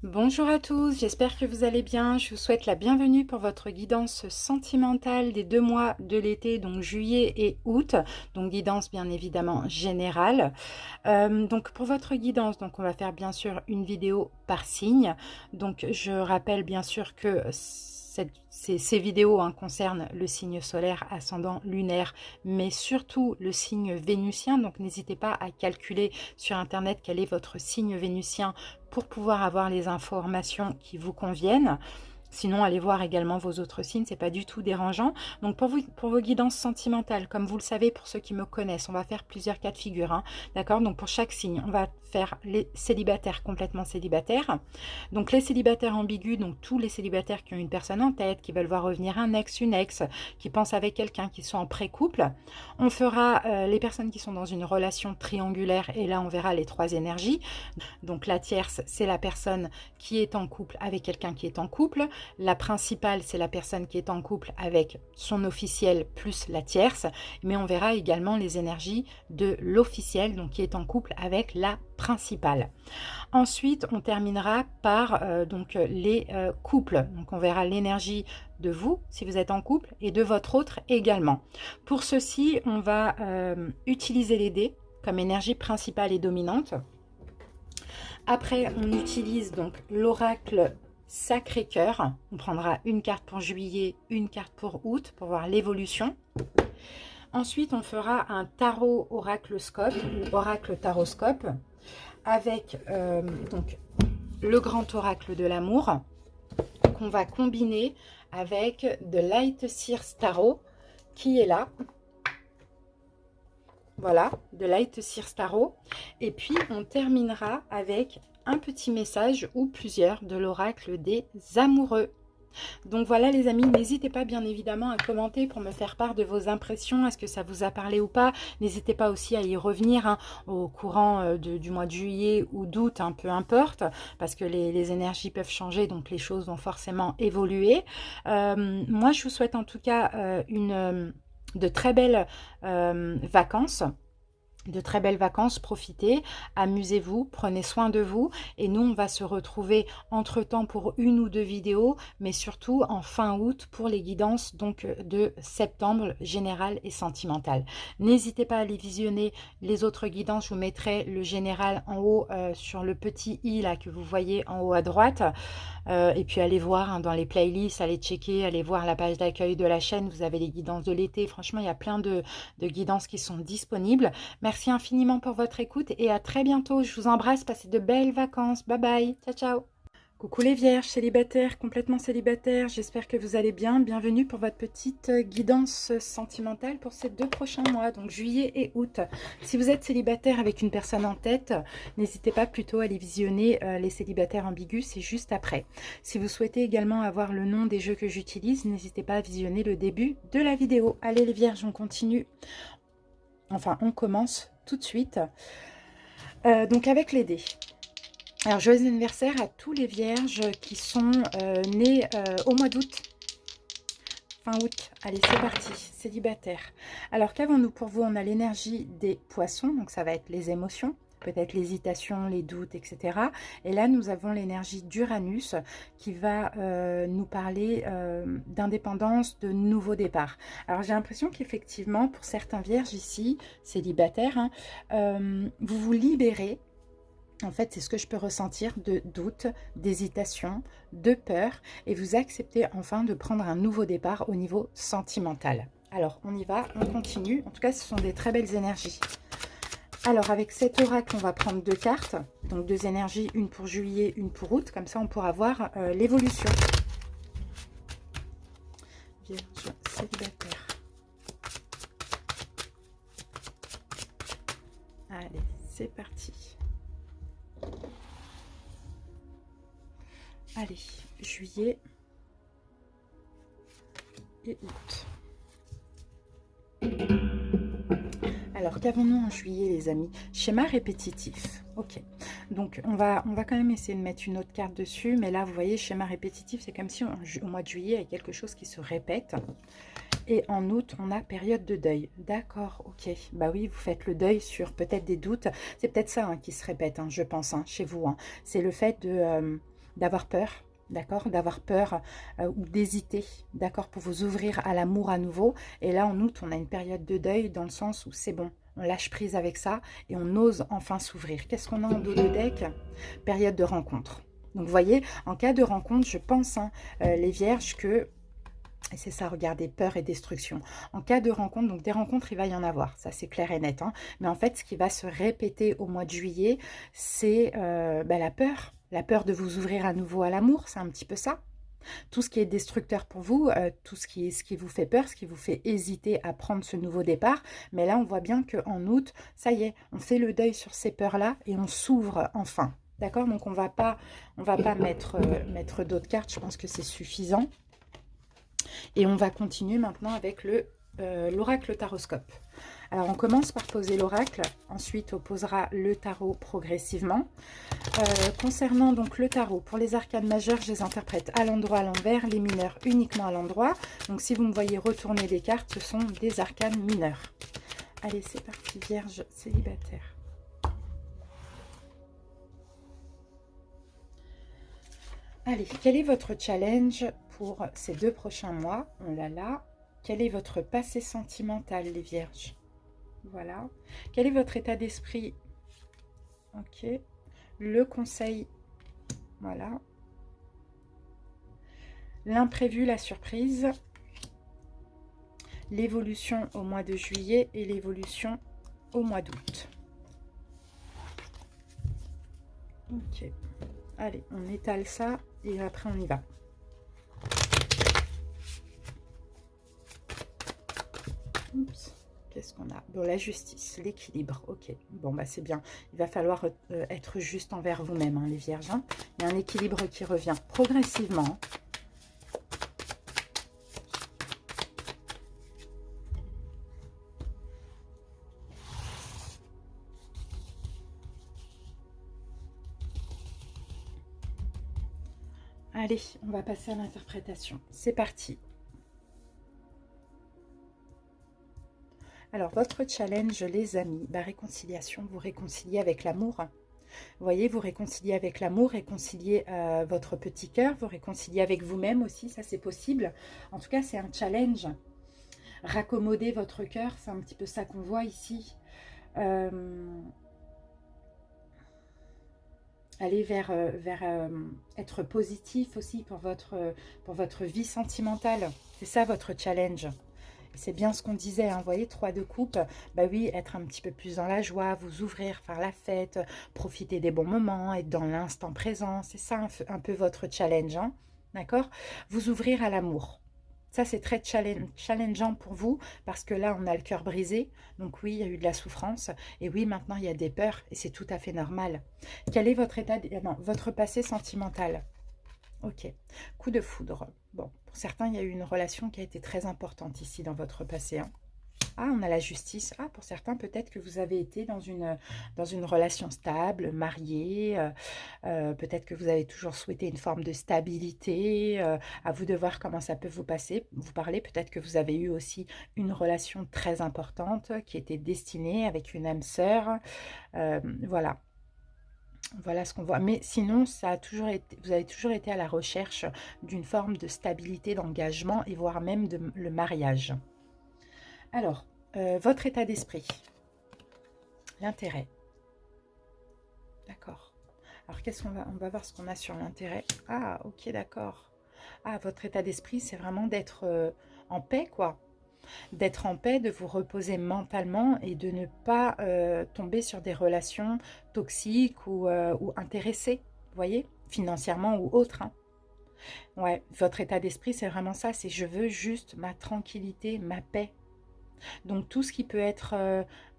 Bonjour à tous, j'espère que vous allez bien. Je vous souhaite la bienvenue pour votre guidance sentimentale des 2 mois de l'été, donc juillet et août. Donc guidance bien évidemment générale. Donc pour votre guidance, donc on va faire bien sûr une vidéo par signe. Donc je rappelle bien sûr que ces vidéos concernent le signe solaire, ascendant, lunaire, mais surtout le signe vénusien. Donc n'hésitez pas à calculer sur internet quel est votre signe vénusien pour pouvoir avoir les informations qui vous conviennent. Sinon, allez voir également vos autres signes, c'est pas du tout dérangeant. Donc pour vos guidances sentimentales, comme vous le savez, pour ceux qui me connaissent, on va faire plusieurs cas de figure, hein, d'accord? Donc pour chaque signe, on va faire les célibataires complètement célibataires. Donc les célibataires ambigus, donc tous les célibataires qui ont une personne en tête, qui veulent voir revenir un ex, une ex, qui pensent avec quelqu'un, qui sont en pré-couple. On fera les personnes qui sont dans une relation triangulaire, et là on verra les 3 énergies. Donc la tierce, c'est la personne qui est en couple avec quelqu'un qui est en couple. La principale, c'est la personne qui est en couple avec son officiel plus la tierce. Mais on verra également les énergies de l'officiel, donc qui est en couple avec la principale. Ensuite, on terminera par les couples. Donc on verra l'énergie de vous, si vous êtes en couple, et de votre autre également. Pour ceci, on va utiliser les dés comme énergie principale et dominante. Après, on utilise donc l'oracle Sacré-Cœur. On prendra une carte pour juillet, une carte pour août, pour voir l'évolution. Ensuite, on fera un tarot oraclescope ou oracle taroscope avec donc le grand oracle de l'amour qu'on va combiner avec de Light Seers Tarot qui est là. Voilà, de Light Seers Tarot. Et puis, on terminera avec un petit message ou plusieurs de l'oracle des amoureux. Donc voilà les amis, n'hésitez pas bien évidemment à commenter pour me faire part de vos impressions, est-ce que ça vous a parlé ou pas. N'hésitez pas aussi à y revenir au courant du mois de juillet ou d'août, peu importe, parce que les énergies peuvent changer, donc les choses vont forcément évoluer. Moi je vous souhaite en tout cas de très belles vacances. De très belles vacances, profitez, amusez-vous, prenez soin de vous et nous on va se retrouver entre temps pour une ou 2 vidéos mais surtout en fin août pour les guidances donc de septembre générale et sentimentale. N'hésitez pas à aller visionner les autres guidances, je vous mettrai le général en haut sur le petit i là que vous voyez en haut à droite. Et puis allez voir dans les playlists, allez checker, allez voir la page d'accueil de la chaîne, vous avez les guidances de l'été, franchement il y a plein de guidances qui sont disponibles. Merci infiniment pour votre écoute et à très bientôt, je vous embrasse, passez de belles vacances, bye bye, ciao ciao. Coucou les vierges célibataires, complètement célibataires, j'espère que vous allez bien. Bienvenue pour votre petite guidance sentimentale pour ces 2 prochains mois, donc juillet et août. Si vous êtes célibataire avec une personne en tête, n'hésitez pas plutôt à aller visionner les célibataires ambigus, c'est juste après. Si vous souhaitez également avoir le nom des jeux que j'utilise, n'hésitez pas à visionner le début de la vidéo. Allez les vierges, on continue. Enfin, on commence tout de suite. Donc avec les dés. Alors, joyeux anniversaire à tous les vierges qui sont nées au mois d'août. Fin août. Allez, c'est parti. Célibataire. Alors, qu'avons-nous pour vous? On a l'énergie des poissons, donc ça va être les émotions, peut-être l'hésitation, les doutes, etc. Et là, nous avons l'énergie d'Uranus qui va nous parler d'indépendance, de nouveau départ. Alors, j'ai l'impression qu'effectivement, pour certains vierges ici, célibataires, vous vous libérez. En fait, c'est ce que je peux ressentir de doute, d'hésitation, de peur. Et vous acceptez enfin de prendre un nouveau départ au niveau sentimental. Alors, on y va, on continue. En tout cas, ce sont des très belles énergies. Alors, avec cet oracle, on va prendre 2 cartes. Donc, 2 énergies, une pour juillet, une pour août. Comme ça, on pourra voir l'évolution. Vierge célibataire. Allez, c'est parti. Allez, juillet et août. Alors, qu'avons-nous en juillet, les amis? Schéma répétitif. Ok. Donc, on va quand même essayer de mettre une autre carte dessus. Mais là, vous voyez, schéma répétitif, c'est comme si au mois de juillet, il y a quelque chose qui se répète. Et en août, on a période de deuil. D'accord, ok. Bah oui, vous faites le deuil sur peut-être des doutes. C'est peut-être ça qui se répète, je pense, chez vous. C'est le fait d'avoir peur. D'accord, d'avoir peur ou d'hésiter, d'accord, pour vous ouvrir à l'amour à nouveau. Et là, en août, on a une période de deuil dans le sens où c'est bon, on lâche prise avec ça et on ose enfin s'ouvrir. Qu'est-ce qu'on a en dos de deck? Période de rencontre. Donc, vous voyez, en cas de rencontre, je pense, hein, les vierges, que... Et c'est ça, regardez, peur et destruction. En cas de rencontre, donc des rencontres, il va y en avoir, ça c'est clair et net. Hein. Mais en fait, ce qui va se répéter au mois de juillet, c'est la peur. La peur de vous ouvrir à nouveau à l'amour, c'est un petit peu ça. Tout ce qui est destructeur pour vous, tout ce qui vous fait peur, ce qui vous fait hésiter à prendre ce nouveau départ. Mais là, on voit bien qu'en août, ça y est, on fait le deuil sur ces peurs-là et on s'ouvre enfin. D'accord? Donc, on va pas mettre d'autres cartes, je pense que c'est suffisant. Et on va continuer maintenant avec l'oracle taroscope. Alors, on commence par poser l'oracle, ensuite on posera le tarot progressivement. Concernant donc le tarot, pour les arcanes majeures, je les interprète à l'endroit, à l'envers, les mineurs uniquement à l'endroit. Donc, si vous me voyez retourner des cartes, ce sont des arcanes mineures. Allez, c'est parti, Vierge célibataire. Allez, quel est votre challenge pour ces 2 prochains mois? On l'a là. Quel est votre passé sentimental, les vierges? Voilà. Quel est votre état d'esprit? Ok. Le conseil. Voilà. L'imprévu, la surprise. L'évolution au mois de juillet et l'évolution au mois d'août. Ok. Allez, on étale ça et après on y va. Oups. Qu'est-ce qu'on a? Bon, la justice, l'équilibre. Ok, bon, bah c'est bien. Il va falloir être juste envers vous-même, hein, les vierges. Hein. Il y a un équilibre qui revient progressivement. Allez, on va passer à l'interprétation. C'est parti. Alors, votre challenge, les amis, réconciliation, vous réconciliez avec l'amour. Vous voyez, vous réconciliez avec l'amour, réconciliez votre petit cœur, vous réconciliez avec vous-même aussi, ça c'est possible. En tout cas, c'est un challenge. Raccommoder votre cœur, c'est un petit peu ça qu'on voit ici. Aller vers être positif aussi pour votre vie sentimentale. C'est ça votre challenge. C'est bien ce qu'on disait, hein, vous voyez, 3 de coupe, bah oui, être un petit peu plus dans la joie, vous ouvrir, faire la fête, profiter des bons moments, être dans l'instant présent, c'est ça un peu votre challenge, hein, d'accord? Vous ouvrir à l'amour. Ça, c'est très challengeant pour vous, parce que là, on a le cœur brisé, donc oui, il y a eu de la souffrance, et oui, maintenant, il y a des peurs, et c'est tout à fait normal. Quel est votre état, non, votre passé sentimental? Ok, coup de foudre. Bon, pour certains, il y a eu une relation qui a été très importante ici dans votre passé. Hein. Ah, on a la justice. Ah, pour certains, peut-être que vous avez été dans une relation stable, mariée. Peut-être que vous avez toujours souhaité une forme de stabilité. À vous de voir comment ça peut vous parler. Peut-être que vous avez eu aussi une relation très importante qui était destinée avec une âme sœur. Voilà. Voilà ce qu'on voit. Mais sinon, vous avez toujours été à la recherche d'une forme de stabilité, d'engagement et voire même le mariage. Alors, votre état d'esprit. L'intérêt. D'accord. Alors, on va voir ce qu'on a sur l'intérêt. Ah, ok, d'accord. Ah, votre état d'esprit, c'est vraiment d'être en paix, quoi. D'être en paix, de vous reposer mentalement et de ne pas tomber sur des relations toxiques ou intéressées, vous voyez, financièrement ou autre. Hein. Ouais, votre état d'esprit, c'est vraiment ça, c'est je veux juste ma tranquillité, ma paix. Donc tout ce qui peut être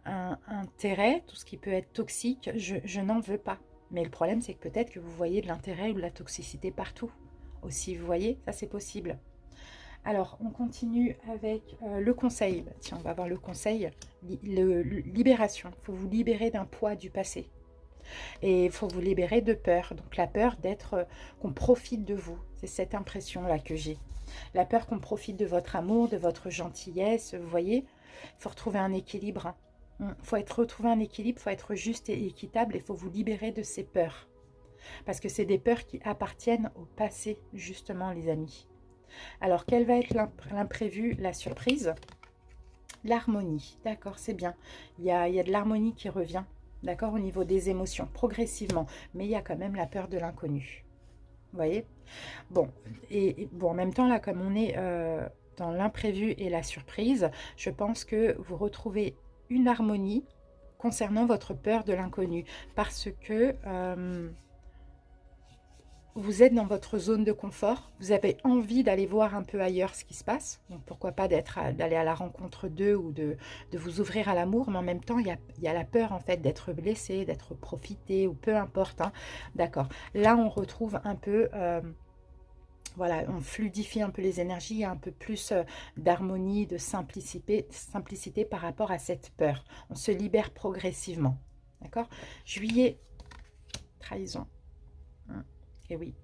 un intérêt, tout ce qui peut être toxique, je n'en veux pas. Mais le problème, c'est que peut-être que vous voyez de l'intérêt ou de la toxicité partout. Aussi, vous voyez, ça c'est possible. Alors, on continue avec le conseil. Tiens, on va voir le conseil. Libération. Il faut vous libérer d'un poids du passé. Et il faut vous libérer de peur. Donc, la peur d'être, qu'on profite de vous. C'est cette impression-là que j'ai. La peur qu'on profite de votre amour, de votre gentillesse. Vous voyez, il faut retrouver un équilibre. Il faut retrouver un équilibre, il faut être juste et équitable. Il faut vous libérer de ces peurs. Parce que c'est des peurs qui appartiennent au passé, justement, les amis. Alors, quel va être l'imprévu, la surprise? L'harmonie, d'accord, c'est bien. Il y a de l'harmonie qui revient, d'accord, au niveau des émotions, progressivement. Mais il y a quand même la peur de l'inconnu. Vous voyez? Bon, et bon, en même temps, là, comme on est dans l'imprévu et la surprise, je pense que vous retrouvez une harmonie concernant votre peur de l'inconnu. Parce que vous êtes dans votre zone de confort, vous avez envie d'aller voir un peu ailleurs ce qui se passe, donc pourquoi pas d'aller à la rencontre d'eux ou de vous ouvrir à l'amour, mais en même temps, il y a la peur en fait d'être blessé, d'être profité, ou peu importe, hein. D'accord, là on retrouve un peu, voilà, on fluidifie un peu les énergies, il y a un peu plus d'harmonie, de simplicité par rapport à cette peur. On se libère progressivement, d'accord. Juillet, trahison. Et oui,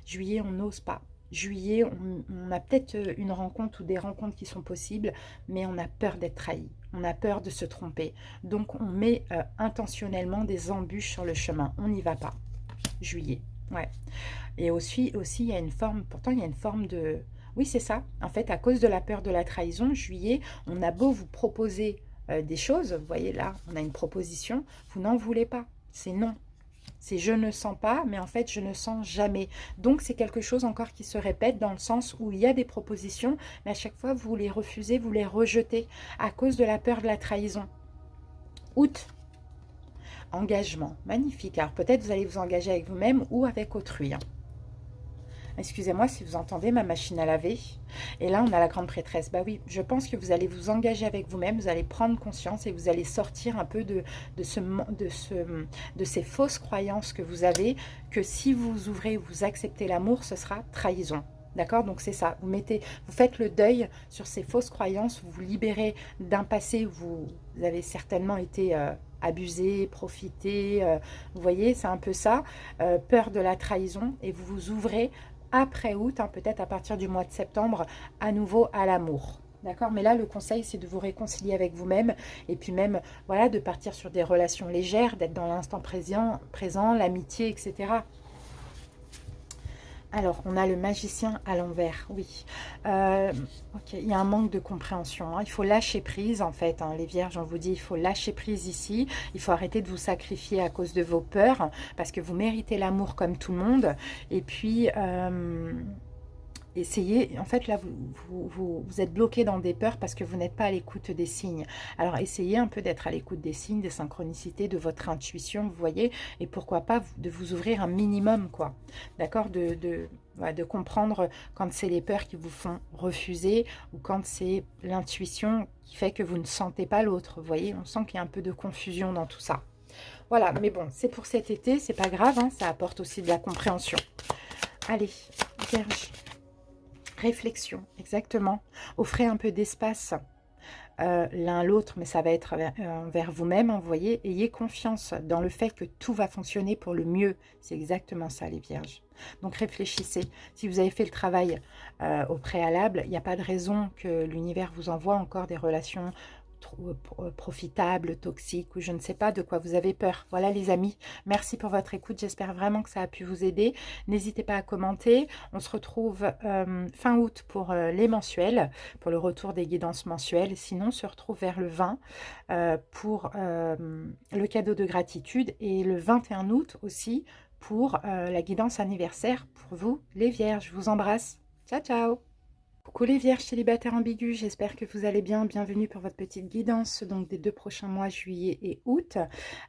juillet, on n'ose pas. Juillet, on a peut-être une rencontre ou des rencontres qui sont possibles, mais on a peur d'être trahi. On a peur de se tromper. Donc, on met intentionnellement des embûches sur le chemin. On n'y va pas. Juillet, ouais. Et aussi, il y a une forme, pourtant, il y a une forme de... Oui, c'est ça. En fait, à cause de la peur de la trahison, juillet, on a beau vous proposer des choses. Vous voyez, là, on a une proposition. Vous n'en voulez pas. C'est non. C'est je ne sens pas, mais en fait, je ne sens jamais. Donc, c'est quelque chose encore qui se répète dans le sens où il y a des propositions, mais à chaque fois, vous les refusez, vous les rejetez à cause de la peur de la trahison. Août, engagement, magnifique. Alors, peut-être vous allez vous engager avec vous-même ou avec autrui, hein. Excusez-moi si vous entendez ma machine à laver. Et là, on a la grande prêtresse. Bah oui, je pense que vous allez vous engager avec vous-même, vous allez prendre conscience et vous allez sortir un peu de ces fausses croyances que vous avez, que si vous ouvrez, vous acceptez l'amour, ce sera trahison. D'accord? Donc c'est ça, vous faites le deuil sur ces fausses croyances, vous vous libérez d'un passé où vous avez certainement été abusé, profité, vous voyez, c'est un peu ça, peur de la trahison, et vous vous ouvrez après août, hein, peut-être à partir du mois de septembre, à nouveau à l'amour. D'accord? Mais là, le conseil, c'est de vous réconcilier avec vous-même et puis même, voilà, de partir sur des relations légères, d'être dans l'instant présent, l'amitié, etc. Alors, on a le magicien à l'envers, oui. Ok, il y a un manque de compréhension, hein. Il faut lâcher prise, en fait, hein. Les vierges, on vous dit, il faut lâcher prise ici. Il faut arrêter de vous sacrifier à cause de vos peurs, parce que vous méritez l'amour comme tout le monde. Et puis... essayez, en fait là vous êtes bloqué dans des peurs parce que vous n'êtes pas à l'écoute des signes. Alors essayez un peu d'être à l'écoute des signes, des synchronicités, de votre intuition, vous voyez, et pourquoi pas de vous ouvrir un minimum, quoi, d'accord, de comprendre quand c'est les peurs qui vous font refuser ou quand c'est l'intuition qui fait que vous ne sentez pas l'autre, vous voyez, on sent qu'il y a un peu de confusion dans tout ça. Voilà, mais bon, c'est pour cet été, c'est pas grave, hein, ça apporte aussi de la compréhension. Allez, Vierge. Réflexion, exactement. Offrez un peu d'espace l'un l'autre, mais ça va être vers vous-même, hein, vous voyez. Ayez confiance dans le fait que tout va fonctionner pour le mieux. C'est exactement ça, les vierges. Donc réfléchissez. Si vous avez fait le travail au préalable, il n'y a pas de raison que l'univers vous envoie encore des relations profitable, toxique, ou je ne sais pas de quoi vous avez peur. Voilà les amis, merci pour votre écoute, j'espère vraiment que ça a pu vous aider. N'hésitez pas à commenter, on se retrouve fin août pour les mensuels, pour le retour des guidances mensuelles, sinon on se retrouve vers le 20 pour le cadeau de gratitude, et le 21 août aussi pour la guidance anniversaire pour vous les vierges. Je vous embrasse, ciao ciao. Coucou les vierges célibataires ambigus, j'espère que vous allez bien. Bienvenue pour votre petite guidance donc des 2 prochains mois, juillet et août.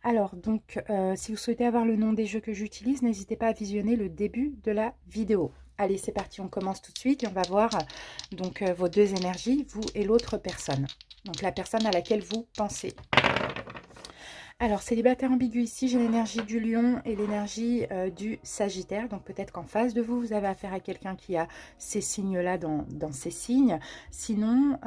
Alors donc, si vous souhaitez avoir le nom des jeux que j'utilise, n'hésitez pas à visionner le début de la vidéo. Allez, c'est parti, on commence tout de suite et on va voir donc vos deux énergies, vous et l'autre personne. Donc la personne à laquelle vous pensez. Alors, célibataire ambigu ici, j'ai l'énergie du lion et l'énergie du sagittaire. Donc, peut-être qu'en face de vous, vous avez affaire à quelqu'un qui a ces signes-là dans ces signes. Sinon,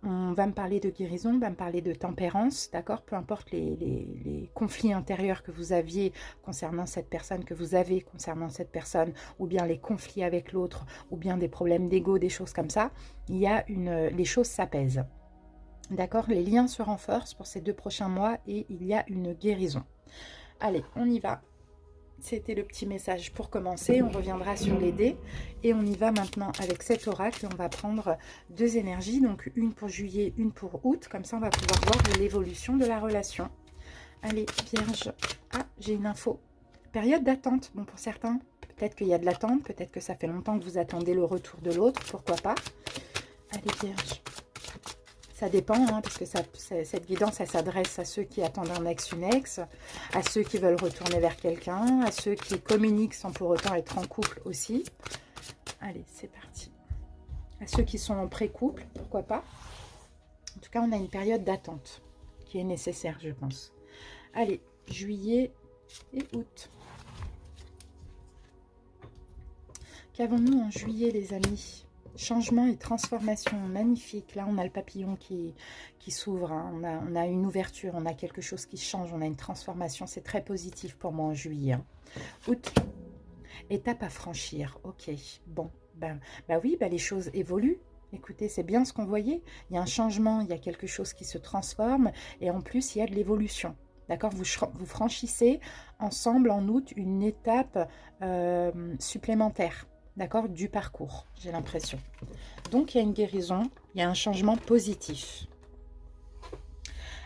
on va me parler de guérison, on va me parler de tempérance, d'accord? Peu importe les conflits intérieurs que vous aviez concernant cette personne, que vous avez concernant cette personne, ou bien les conflits avec l'autre, ou bien des problèmes d'ego, des choses comme ça, il y a les choses s'apaisent. D'accord, les liens se renforcent pour ces 2 prochains mois et il y a une guérison. Allez, on y va. c'était le petit message pour commencer. On reviendra sur les dés et on y va maintenant avec cet oracle. On va prendre 2 énergies, donc une pour juillet, une pour août. Comme ça, on va pouvoir voir l'évolution de la relation. Allez, Vierge. Ah, j'ai une info. Période d'attente. Bon, pour certains, peut-être qu'il y a de l'attente. Peut-être que ça fait longtemps que vous attendez le retour de l'autre. Pourquoi pas? Allez, Vierge. Ça dépend, hein, parce que cette guidance, elle s'adresse à ceux qui attendent un ex, une ex, à ceux qui veulent retourner vers quelqu'un, à ceux qui communiquent sans pour autant être en couple aussi. Allez, c'est parti. À ceux qui sont en pré-couple, pourquoi pas. En tout cas, on a une période d'attente qui est nécessaire, je pense. Allez, juillet et août. Qu'avons-nous en juillet, les amis ? Changement et transformation, magnifique. Là, on a le papillon qui s'ouvre. Hein. On a une ouverture, on a quelque chose qui change, on a une transformation. C'est très positif pour moi en juillet. Hein. Août, étape à franchir. Ok, bon. Bah oui, les choses évoluent. Écoutez, c'est bien ce qu'on voyait. Il y a un changement, il y a quelque chose qui se transforme. Et en plus, il y a de l'évolution. D'accord, vous franchissez ensemble en août une étape supplémentaire. D'accord, du parcours, j'ai l'impression. Donc, il y a une guérison, il y a un changement positif.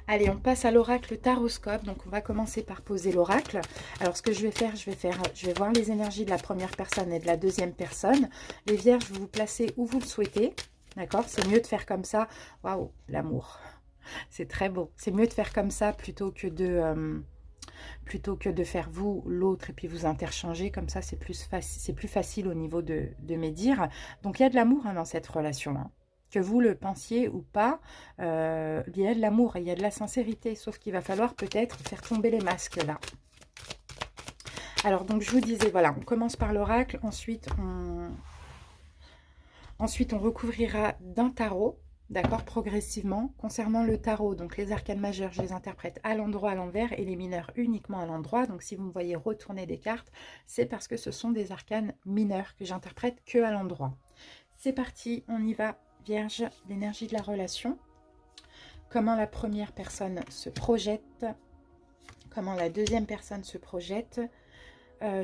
Allez, on passe à l'oracle taroscope. Donc, on va commencer par poser l'oracle. Alors, ce que je vais faire, je vais voir les énergies de la première personne et de la deuxième personne. Les vierges, vous vous placez où vous le souhaitez. D'accord, c'est mieux de faire comme ça. Waouh, l'amour. C'est très beau. C'est mieux de faire comme ça plutôt que de faire vous, l'autre, et puis vous interchanger. Comme ça, c'est plus facile au niveau de mes dires. Donc, il y a de l'amour dans cette relation-là. Que vous le pensiez ou pas, il y a de l'amour et il y a de la sincérité. Sauf qu'il va falloir peut-être faire tomber les masques là. Alors, donc, je vous disais, voilà, on commence par l'oracle. Ensuite, on recouvrira d'un tarot. D'accord, progressivement. Concernant le tarot, donc les arcanes majeures, je les interprète à l'endroit, à l'envers, et les mineurs uniquement à l'endroit. Donc si vous me voyez retourner des cartes, c'est parce que ce sont des arcanes mineurs que j'interprète que à l'endroit. C'est parti, on y va. Vierge, l'énergie de la relation. Comment la première personne se projette. Comment la deuxième personne se projette.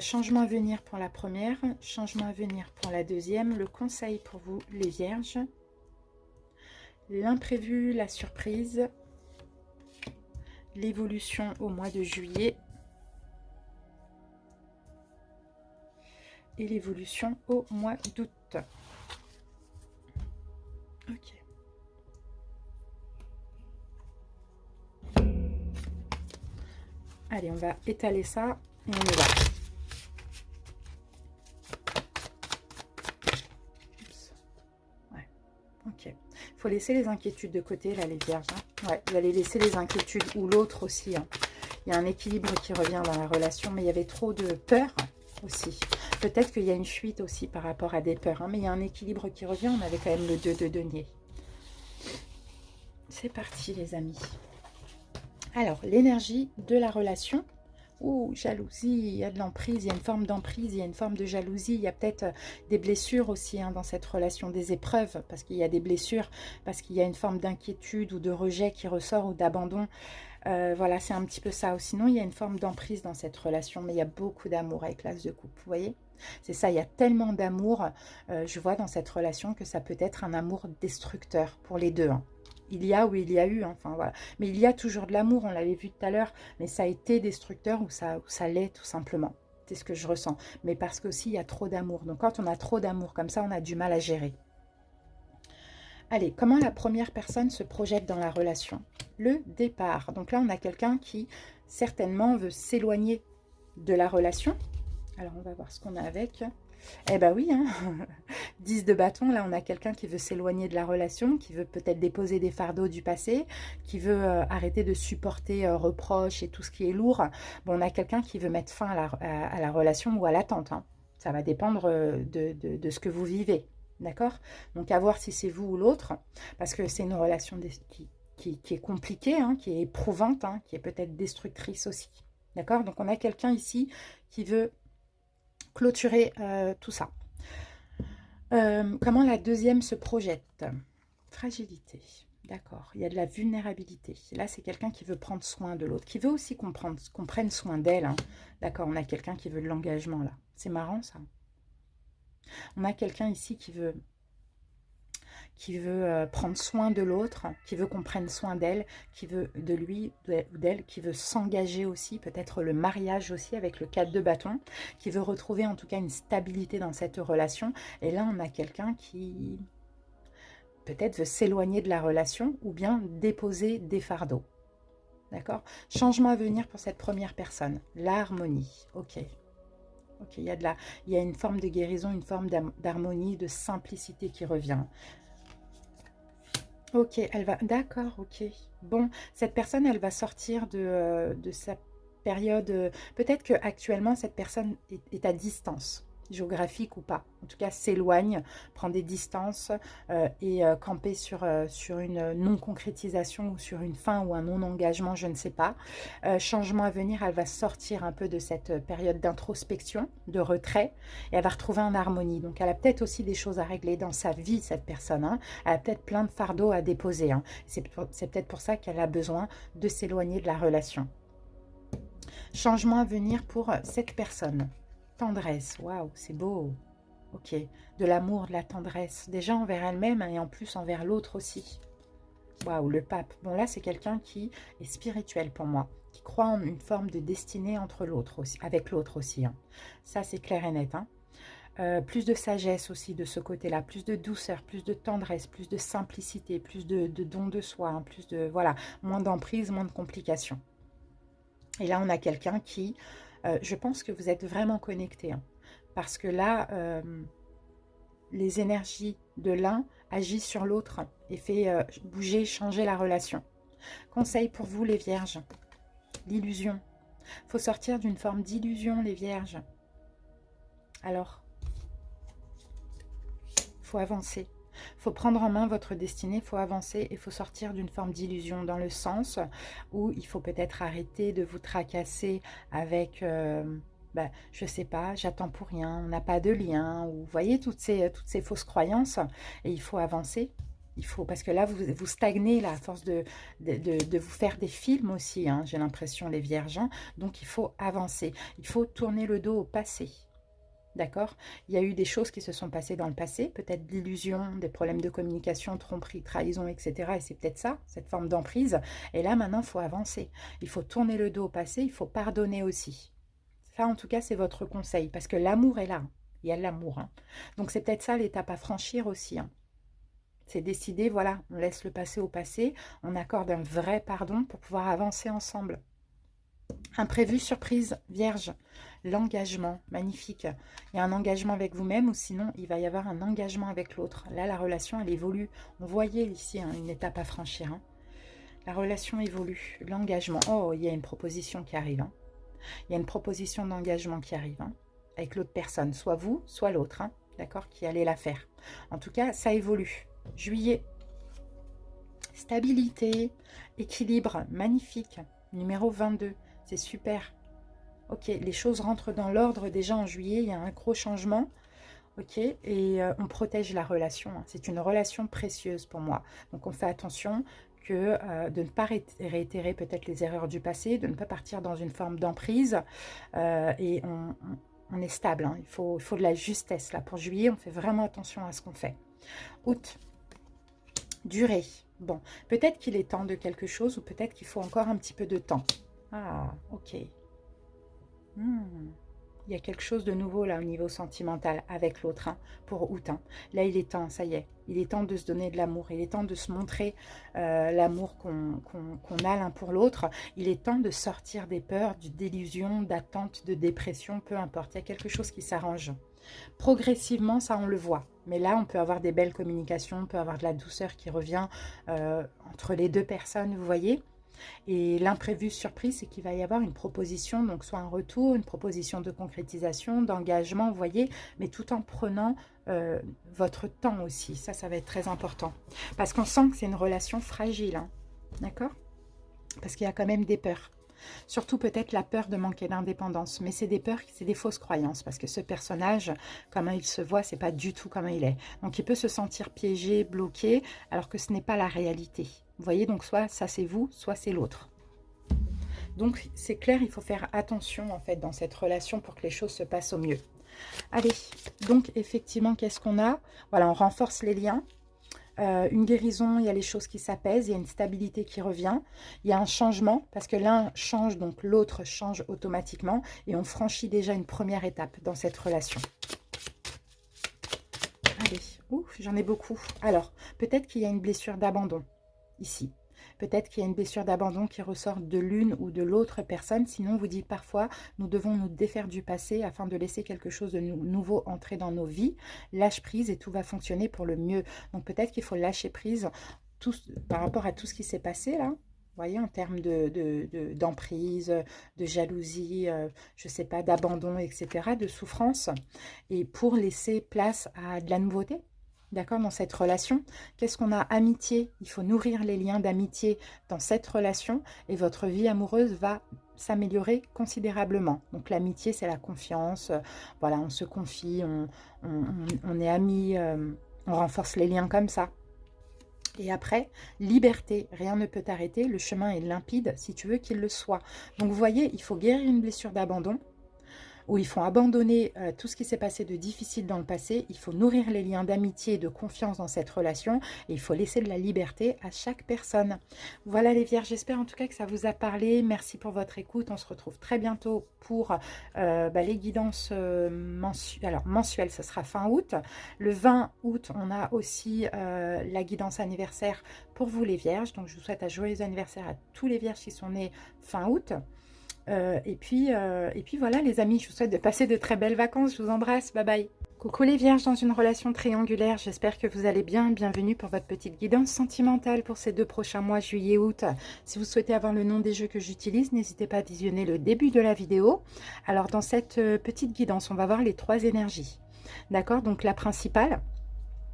Changement à venir pour la première. Changement à venir pour la deuxième. Le conseil pour vous, les vierges. L'imprévu, la surprise, l'évolution au mois de juillet et l'évolution au mois d'août. Ok. Allez, on va étaler ça et on y va. Ok. Il faut laisser les inquiétudes de côté, là, les vierges. Hein. Ouais, vous allez laisser les inquiétudes ou l'autre aussi. Hein. Il y a un équilibre qui revient dans la relation, mais il y avait trop de peur aussi. Peut-être qu'il y a une fuite aussi par rapport à des peurs, hein, mais il y a un équilibre qui revient. On avait quand même le 2 de denier. C'est parti, les amis. Alors, l'énergie de la relation. Ouh, jalousie, il y a de l'emprise, il y a une forme d'emprise, il y a une forme de jalousie, il y a peut-être des blessures aussi hein, dans cette relation, des épreuves, parce qu'il y a des blessures, parce qu'il y a une forme d'inquiétude ou de rejet qui ressort ou d'abandon. Voilà, c'est un petit peu ça. Sinon, il y a une forme d'emprise dans cette relation, mais il y a beaucoup d'amour avec l'as de coupe, vous voyez? C'est ça, il y a tellement d'amour, je vois dans cette relation que ça peut être un amour destructeur pour les deux, hein. Il y a ou il y a eu, enfin voilà. Mais il y a toujours de l'amour, on l'avait vu tout à l'heure, mais ça a été destructeur ou ça l'est tout simplement. C'est ce que je ressens. Mais parce qu'aussi, il y a trop d'amour. Donc quand on a trop d'amour comme ça, on a du mal à gérer. Allez, comment la première personne se projette dans la relation? Le départ. Donc là, on a quelqu'un qui certainement veut s'éloigner de la relation. Alors, on va voir ce qu'on a avec. Eh ben oui, hein. 10 de bâton, là on a quelqu'un qui veut s'éloigner de la relation, qui veut peut-être déposer des fardeaux du passé, qui veut arrêter de supporter reproches et tout ce qui est lourd. Bon, on a quelqu'un qui veut mettre fin à la relation ou à l'attente, hein. Ça va dépendre de ce que vous vivez, d'accord? Donc à voir si c'est vous ou l'autre, parce que c'est une relation qui est compliquée, hein, qui est éprouvante, hein, qui est peut-être destructrice aussi, d'accord? Donc on a quelqu'un ici qui veut clôturer tout ça. Comment la deuxième se projette? Fragilité. D'accord, il y a de la vulnérabilité. Là, c'est quelqu'un qui veut prendre soin de l'autre, qui veut aussi qu'on prenne soin d'elle, hein. D'accord, on a quelqu'un qui veut de l'engagement, là. C'est marrant, ça. On a quelqu'un ici qui veut prendre soin de l'autre, qui veut qu'on prenne soin d'elle, qui veut de lui ou d'elle, qui veut s'engager aussi, peut-être le mariage aussi avec le 4 de bâton, qui veut retrouver en tout cas une stabilité dans cette relation. Et là, on a quelqu'un qui peut-être veut s'éloigner de la relation ou bien déposer des fardeaux. D'accord? Changement à venir pour cette première personne. L'harmonie. Ok. Ok, il y a une forme de guérison, une forme d'harmonie, de simplicité qui revient. Ok, elle va... D'accord, ok. Bon, cette personne, elle va sortir de sa période... peut-être qu'actuellement, cette personne est à distance, géographique ou pas. En tout cas, s'éloigne, prend des distances et camper sur une non-concrétisation ou sur une fin ou un non-engagement, je ne sais pas. Changement à venir, elle va sortir un peu de cette période d'introspection, de retrait, et elle va retrouver en harmonie. Donc, elle a peut-être aussi des choses à régler dans sa vie, cette personne, hein. Elle a peut-être plein de fardeaux à déposer, hein. C'est peut-être pour ça qu'elle a besoin de s'éloigner de la relation. Changement à venir pour cette personne. Tendresse, waouh, c'est beau. Ok, de l'amour, de la tendresse, déjà envers elle-même et en plus envers l'autre aussi. Waouh, le pape. Bon, là, c'est quelqu'un qui est spirituel pour moi, qui croit en une forme de destinée entre l'autre aussi, avec l'autre aussi, hein. Ça, c'est clair et net, hein. Plus de sagesse aussi de ce côté-là, plus de douceur, plus de tendresse, plus de simplicité, plus de don de soi, hein, plus de, voilà, moins d'emprise, moins de complications. Et là, on a quelqu'un qui, je pense que vous êtes vraiment connectés, hein, parce que là, les énergies de l'un agissent sur l'autre et fait bouger, changer la relation. Conseil pour vous, les vierges, l'illusion. Il faut sortir d'une forme d'illusion, les vierges. Alors, il faut avancer. Il faut prendre en main votre destinée, il faut avancer et il faut sortir d'une forme d'illusion dans le sens où il faut peut-être arrêter de vous tracasser avec, je sais pas, j'attends pour rien, on n'a pas de lien, ou vous voyez toutes ces fausses croyances, et il faut avancer. Il faut, parce que là, vous stagnez là, à force de vous faire des films aussi, hein, j'ai l'impression, les vierges, hein. Donc il faut avancer, il faut tourner le dos au passé. D'accord? Il y a eu des choses qui se sont passées dans le passé, peut-être d'illusions, des problèmes de communication, tromperie, trahison, etc. Et c'est peut-être ça, cette forme d'emprise. Et là, maintenant, il faut avancer. Il faut tourner le dos au passé, il faut pardonner aussi. Ça, en tout cas, c'est votre conseil, parce que l'amour est là. Il y a l'amour, hein. Donc, c'est peut-être ça l'étape à franchir aussi, hein. C'est décider, voilà, on laisse le passé au passé, on accorde un vrai pardon pour pouvoir avancer ensemble. Imprévu, surprise, vierge, l'engagement, magnifique. Il y a un engagement avec vous-même ou sinon il va y avoir un engagement avec l'autre. Là, la relation, elle évolue. On voyait ici, hein, une étape à franchir, hein. La relation évolue, l'engagement. Oh, il y a une proposition qui arrive, hein. Il y a une proposition d'engagement qui arrive, hein, avec l'autre personne, soit vous, soit l'autre, hein, d'accord, qui allait la faire. En tout cas, ça évolue. Juillet, stabilité, équilibre, magnifique. Numéro 22. C'est super. Ok, les choses rentrent dans l'ordre déjà en juillet. Il y a un gros changement. Ok, et on protège la relation, hein. C'est une relation précieuse pour moi. Donc on fait attention que de ne pas réitérer peut-être les erreurs du passé, de ne pas partir dans une forme d'emprise. Et on est stable, hein. Il faut de la justesse là. Pour juillet, on fait vraiment attention à ce qu'on fait. Août, durée. Bon, peut-être qu'il est temps de quelque chose ou peut-être qu'il faut encore un petit peu de temps. Ah, ok. Il y a quelque chose de nouveau là au niveau sentimental avec l'autre, hein, pour août, hein. Là, il est temps, ça y est. Il est temps de se donner de l'amour. Il est temps de se montrer l'amour qu'on a l'un pour l'autre. Il est temps de sortir des peurs, d'illusions, d'attentes, de dépression, peu importe. Il y a quelque chose qui s'arrange. Progressivement, ça, on le voit. Mais là, on peut avoir des belles communications, on peut avoir de la douceur qui revient entre les deux personnes, vous voyez. Et l'imprévu surprise, c'est qu'il va y avoir une proposition, donc soit un retour, une proposition de concrétisation, d'engagement, vous voyez, mais tout en prenant votre temps aussi. Ça va être très important. Parce qu'on sent que c'est une relation fragile, hein, d'accord? Parce qu'il y a quand même des peurs. Surtout peut-être la peur de manquer d'indépendance. Mais c'est des peurs, c'est des fausses croyances. Parce que ce personnage, comment il se voit, c'est pas du tout comment il est. Donc il peut se sentir piégé, bloqué, alors que ce n'est pas la réalité. Vous voyez, donc soit ça c'est vous, soit c'est l'autre. Donc c'est clair, il faut faire attention en fait dans cette relation pour que les choses se passent au mieux. Allez, donc effectivement, qu'est-ce qu'on a? Voilà, on renforce les liens. Une guérison, il y a les choses qui s'apaisent, il y a une stabilité qui revient, il y a un changement, parce que l'un change, donc l'autre change automatiquement, et on franchit déjà une première étape dans cette relation. Allez, ouf, j'en ai beaucoup. Alors, peut-être qu'il y a une blessure d'abandon, ici. Peut-être qu'il y a une blessure d'abandon qui ressort de l'une ou de l'autre personne. Sinon, vous dites parfois, nous devons nous défaire du passé afin de laisser quelque chose de nouveau entrer dans nos vies. Lâche prise et tout va fonctionner pour le mieux. Donc peut-être qu'il faut lâcher prise par rapport à tout ce qui s'est passé là. Vous voyez, en termes d'emprise, de jalousie, je ne sais pas, d'abandon, etc., de souffrance. Et pour laisser place à de la nouveauté. D'accord, dans cette relation. Qu'est-ce qu'on a? Amitié. Il faut nourrir les liens d'amitié dans cette relation et votre vie amoureuse va s'améliorer considérablement. Donc l'amitié, c'est la confiance. Voilà, on se confie, on est amis, on renforce les liens comme ça. Et après, liberté, rien ne peut t'arrêter, le chemin est limpide si tu veux qu'il le soit. Donc vous voyez, il faut guérir une blessure d'abandon, où il faut abandonner tout ce qui s'est passé de difficile dans le passé, il faut nourrir les liens d'amitié et de confiance dans cette relation, et il faut laisser de la liberté à chaque personne. Voilà les vierges, j'espère en tout cas que ça vous a parlé, merci pour votre écoute, on se retrouve très bientôt pour les guidances mensuelles. Alors mensuelles, ce sera fin août, le 20 août, on a aussi la guidance anniversaire pour vous les vierges, donc je vous souhaite un joyeux anniversaire à tous les vierges qui sont nés fin août. Et puis voilà les amis, je vous souhaite de passer de très belles vacances, je vous embrasse, bye bye. Coucou les vierges dans une relation triangulaire, j'espère que vous allez bien, bienvenue pour votre petite guidance sentimentale pour ces 2 prochains mois, juillet et août. Si vous souhaitez avoir le nom des jeux que j'utilise, n'hésitez pas à visionner le début de la vidéo. Alors dans cette petite guidance, on va voir les 3 énergies, d'accord? Donc la principale,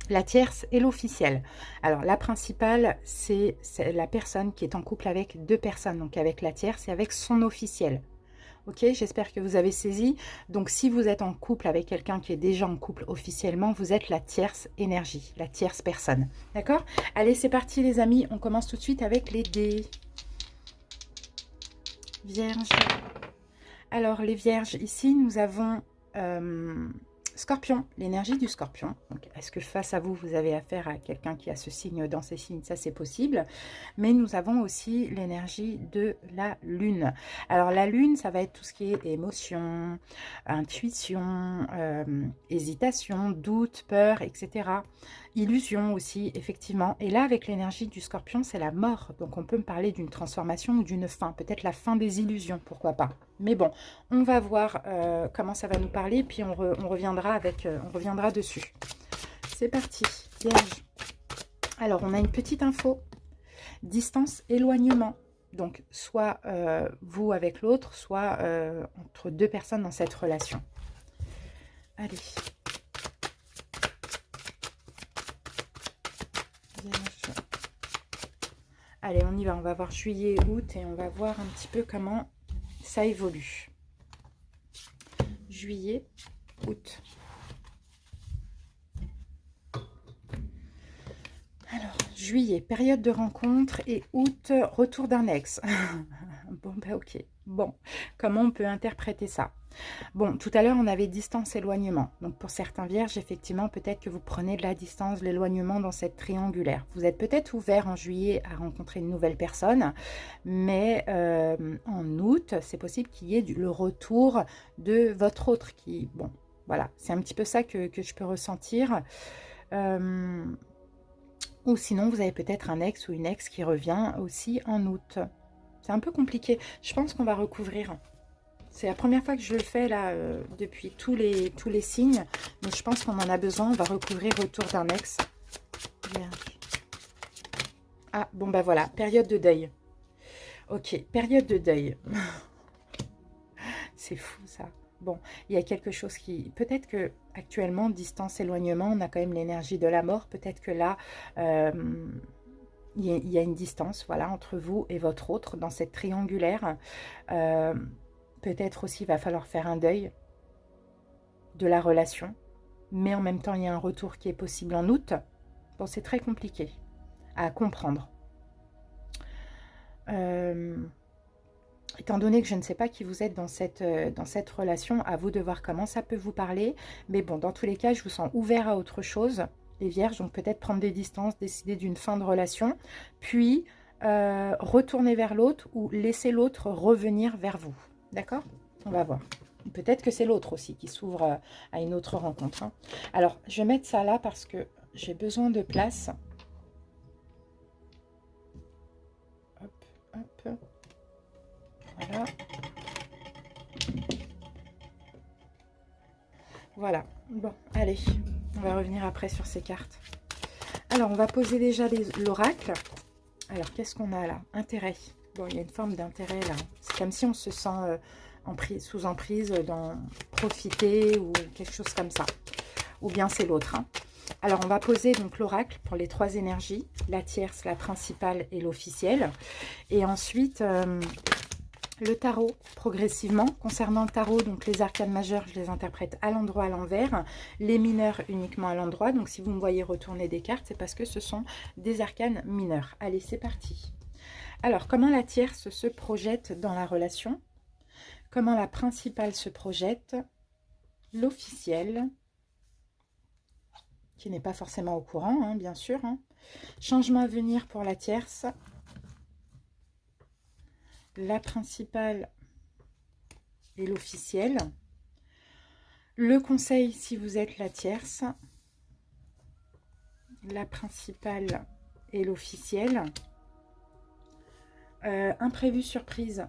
la tierce et l'officielle. Alors, la principale, c'est la personne qui est en couple avec 2 personnes. Donc, avec la tierce et avec son officiel. Ok, j'espère que vous avez saisi. Donc, si vous êtes en couple avec quelqu'un qui est déjà en couple officiellement, vous êtes la tierce énergie, la tierce personne. D'accord? Allez, c'est parti les amis. On commence tout de suite avec les dés. Vierge. Alors, les vierges, ici, nous avons... Scorpion, l'énergie du scorpion. Est-ce que face à vous, vous avez affaire à quelqu'un qui a ce signe dans ces signes? Ça, c'est possible. Mais nous avons aussi l'énergie de la lune. Alors, la lune, ça va être tout ce qui est émotion, intuition, hésitation, doute, peur, etc. Illusion aussi, effectivement. Et là, avec l'énergie du scorpion, c'est la mort. Donc, on peut me parler d'une transformation ou d'une fin. Peut-être la fin des illusions, pourquoi pas. Mais bon, on va voir comment ça va nous parler, puis on reviendra dessus. C'est parti, Vierge. Alors, on a une petite info. Distance, éloignement. Donc, soit vous avec l'autre, soit entre 2 personnes dans cette relation. Allez. Vierge. Allez, on y va. On va voir juillet, août, et on va voir un petit peu comment ça évolue. Juillet, août. Alors, juillet, période de rencontre, et août, retour d'un ex. Bon, bah ok. Bon, comment on peut interpréter ça? Bon, tout à l'heure, on avait distance, éloignement. Donc, pour certains vierges, effectivement, peut-être que vous prenez de la distance, de l'éloignement dans cette triangulaire. Vous êtes peut-être ouvert en juillet à rencontrer une nouvelle personne, mais en août, c'est possible qu'il y ait le retour de votre autre qui... Bon, voilà, c'est un petit peu ça que je peux ressentir. Ou sinon, vous avez peut-être un ex ou une ex qui revient aussi en août. C'est un peu compliqué. Je pense qu'on va recouvrir... C'est la première fois que je le fais là depuis tous les signes. Donc je pense qu'on en a besoin. On va recouvrir retour d'un ex. Ah bon bah voilà, période de deuil. Ok, période de deuil. C'est fou ça. Bon, il y a quelque chose qui... Peut-être que actuellement, distance, éloignement, on a quand même l'énergie de la mort. Peut-être que là... il y a une distance, voilà, entre vous et votre autre dans cette triangulaire. Peut-être aussi il va falloir faire un deuil de la relation, mais en même temps il y a un retour qui est possible en août. Bon, c'est très compliqué à comprendre. Étant donné que je ne sais pas qui vous êtes dans cette relation, à vous de voir comment ça peut vous parler. Mais bon, dans tous les cas, je vous sens ouvert à autre chose, les vierges. Donc peut-être prendre des distances, décider d'une fin de relation, puis retourner vers l'autre ou laisser l'autre revenir vers vous. D'accord? On va voir. Peut-être que c'est l'autre aussi qui s'ouvre à une autre rencontre. Hein. Alors, je vais mettre ça là parce que j'ai besoin de place. Hop, hop. Voilà. Voilà. Bon, allez. On va revenir après sur ces cartes. Alors, on va poser déjà l'oracle. Alors, qu'est-ce qu'on a là? Intérêt. Bon, il y a une forme d'intérêt là. C'est comme si on se sent sous emprise, dans profiter ou quelque chose comme ça. Ou bien c'est l'autre. Hein. Alors, on va poser donc l'oracle pour les 3 énergies. La tierce, la principale et l'officielle. Et ensuite... le tarot, progressivement. Concernant le tarot, donc les arcanes majeures, je les interprète à l'endroit, à l'envers. Les mineurs uniquement à l'endroit. Donc si vous me voyez retourner des cartes, c'est parce que ce sont des arcanes mineurs. Allez, c'est parti. Alors, comment la tierce se projette dans la relation? Comment la principale se projette? L'officiel, qui n'est pas forcément au courant, hein, bien sûr. Hein. Changement à venir pour la tierce. La principale et l'officiel. Le conseil si vous êtes la tierce. La principale et l'officiel. Imprévu surprise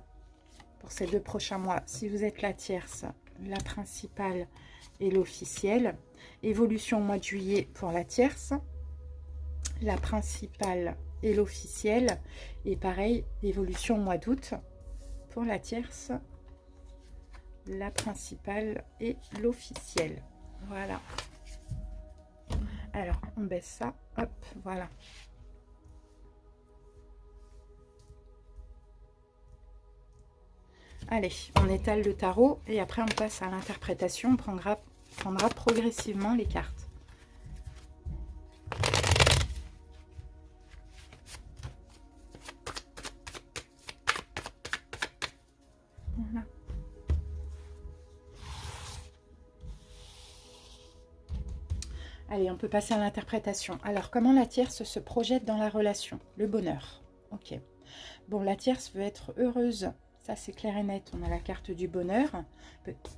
pour ces 2 prochains mois. Si vous êtes la tierce, la principale et l'officiel. Évolution au mois de juillet pour la tierce. La principale et l'officiel. Et pareil, évolution au mois d'août pour la tierce, la principale et l'officiel. Voilà. Alors, on baisse ça. Hop, voilà. Allez, on étale le tarot et après on passe à l'interprétation. On prendra progressivement les cartes. Voilà. Allez, on peut passer à l'interprétation. Alors, comment la tierce se projette dans la relation? Le bonheur. Ok. Bon, la tierce veut être heureuse. Ça, c'est clair et net. On a la carte du bonheur.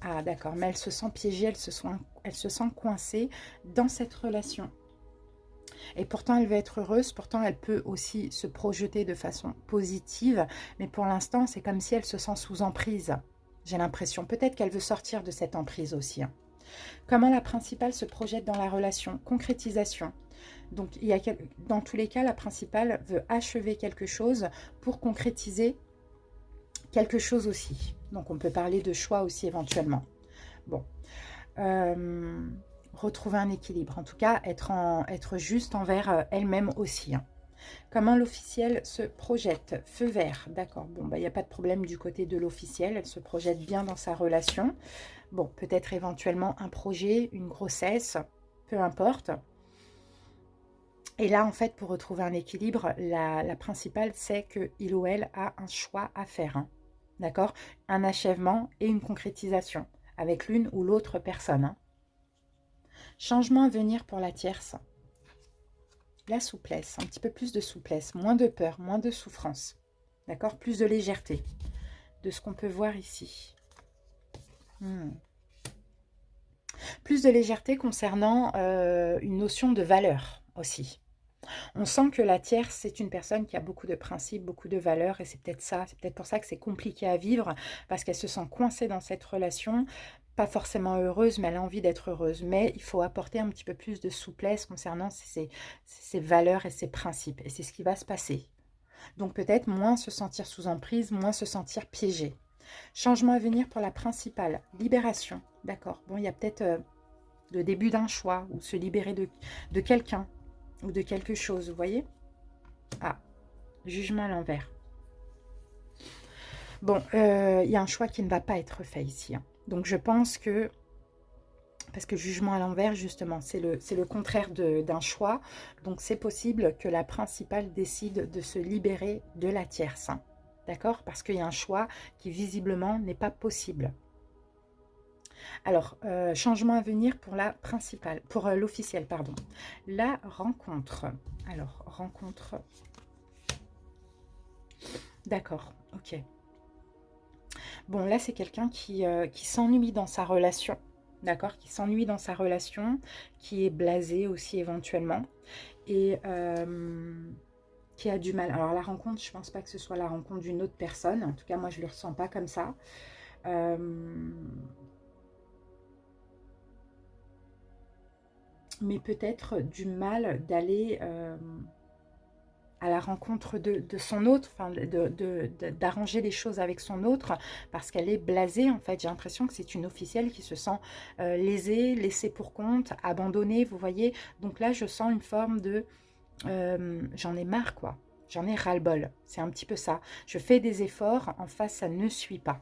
Ah, d'accord. Mais elle se sent piégée, elle se sent coincée dans cette relation. Et pourtant, elle veut être heureuse. Pourtant, elle peut aussi se projeter de façon positive. Mais pour l'instant, c'est comme si elle se sent sous emprise. J'ai l'impression. Peut-être qu'elle veut sortir de cette emprise aussi. Hein. Comment la principale se projette dans la relation? Concrétisation. Donc, dans tous les cas, la principale veut achever quelque chose pour concrétiser quelque chose aussi. Donc, on peut parler de choix aussi éventuellement. Bon. Retrouver un équilibre. En tout cas, être juste envers elle-même aussi. Hein. Comment l'officiel se projette? Feu vert, d'accord. Bon, il n'y a pas de problème du côté de l'officiel. Elle se projette bien dans sa relation. Bon, peut-être éventuellement un projet, une grossesse, peu importe. Et là, en fait, pour retrouver un équilibre, la principale, c'est qu'il ou elle a un choix à faire. Hein. D'accord? Un achèvement et une concrétisation avec l'une ou l'autre personne. Hein. Changement à venir pour la tierce. La souplesse, un petit peu plus de souplesse, moins de peur, moins de souffrance. D'accord? Plus de légèreté de ce qu'on peut voir ici. Plus de légèreté concernant une notion de valeur aussi. On sent que la tierce, c'est une personne qui a beaucoup de principes, beaucoup de valeurs, et c'est peut-être ça, c'est peut-être pour ça que c'est compliqué à vivre, parce qu'elle se sent coincée dans cette relation, pas forcément heureuse, mais elle a envie d'être heureuse. Mais il faut apporter un petit peu plus de souplesse concernant ses valeurs et ses principes, et c'est ce qui va se passer. Donc peut-être moins se sentir sous emprise, moins se sentir piégé. Changement à venir pour la principale, libération, d'accord. Bon, il y a peut-être le début d'un choix, ou se libérer de quelqu'un, ou de quelque chose, vous voyez. Ah, jugement à l'envers. Bon, il y a un choix qui ne va pas être fait ici, hein. Donc je pense que, parce que jugement à l'envers, justement, c'est le contraire d'un choix. Donc c'est possible que la principale décide de se libérer de la tierce, hein. D'accord? Parce qu'il y a un choix qui visiblement n'est pas possible. Alors, changement à venir pour la principale, pour l'officielle, pardon. La rencontre. Alors, rencontre. D'accord, ok. Bon, là, c'est quelqu'un qui s'ennuie dans sa relation. D'accord? Qui s'ennuie dans sa relation, qui est blasé aussi éventuellement. Et qui a du mal. Alors, la rencontre, je ne pense pas que ce soit la rencontre d'une autre personne. En tout cas, moi, je ne le ressens pas comme ça. Mais peut-être du mal d'aller à la rencontre de son autre, enfin d'arranger les choses avec son autre, parce qu'elle est blasée en fait. J'ai l'impression que c'est une officielle qui se sent lésée, laissée pour compte, abandonnée, vous voyez. Donc là, je sens une forme de j'en ai marre quoi, j'en ai ras-le-bol. C'est un petit peu ça. Je fais des efforts, en face ça ne suit pas.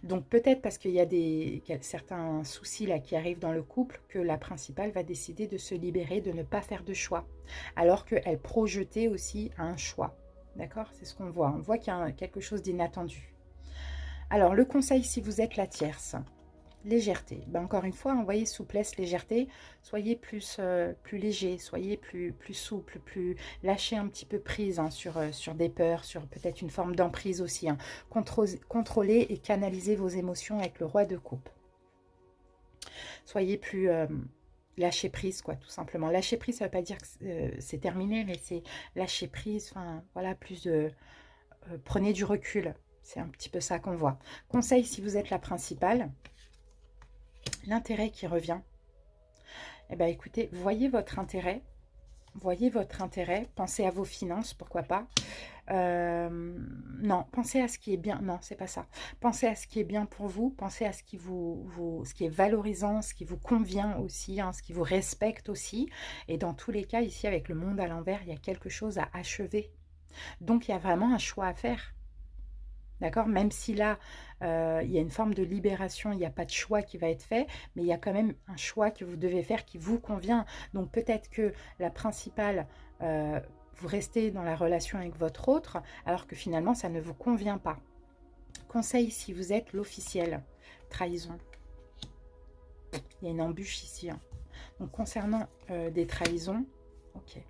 Donc peut-être parce qu'il y a certains soucis là qui arrivent dans le couple que la principale va décider de se libérer, de ne pas faire de choix. Alors qu'elle projetait aussi un choix. D'accord? C'est ce qu'on voit. On voit qu'il y a quelque chose d'inattendu. Alors le conseil si vous êtes la tierce. Légèreté. Ben, encore une fois, envoyez souplesse, légèreté. Soyez plus léger, soyez plus souple, plus lâchez un petit peu prise hein, sur des peurs, sur peut-être une forme d'emprise aussi. Hein. Contrôlez et canalisez vos émotions avec le roi de coupe. Soyez plus lâcher prise, quoi, tout simplement. Lâcher prise, ça ne veut pas dire que c'est terminé, mais c'est lâcher prise. Enfin, voilà, plus de prenez du recul. C'est un petit peu ça qu'on voit. Conseil si vous êtes la principale. L'intérêt qui revient. Eh bien, écoutez, voyez votre intérêt. Voyez votre intérêt. Pensez à vos finances, pourquoi pas. Non, pensez à ce qui est bien. Non, c'est pas ça. Pensez à ce qui est bien pour vous. Pensez à ce qui ce qui est valorisant, ce qui vous convient aussi, hein, ce qui vous respecte aussi. Et dans tous les cas, ici, avec le monde à l'envers, il y a quelque chose à achever. Donc, il y a vraiment un choix à faire. D'accord? Même si là, il y a une forme de libération, il n'y a pas de choix qui va être fait, mais il y a quand même un choix que vous devez faire qui vous convient. Donc peut-être que la principale, vous restez dans la relation avec votre autre, alors que finalement, ça ne vous convient pas. Conseil si vous êtes l'officiel. Trahison. Il y a une embûche ici, hein. Donc concernant des trahisons, ok.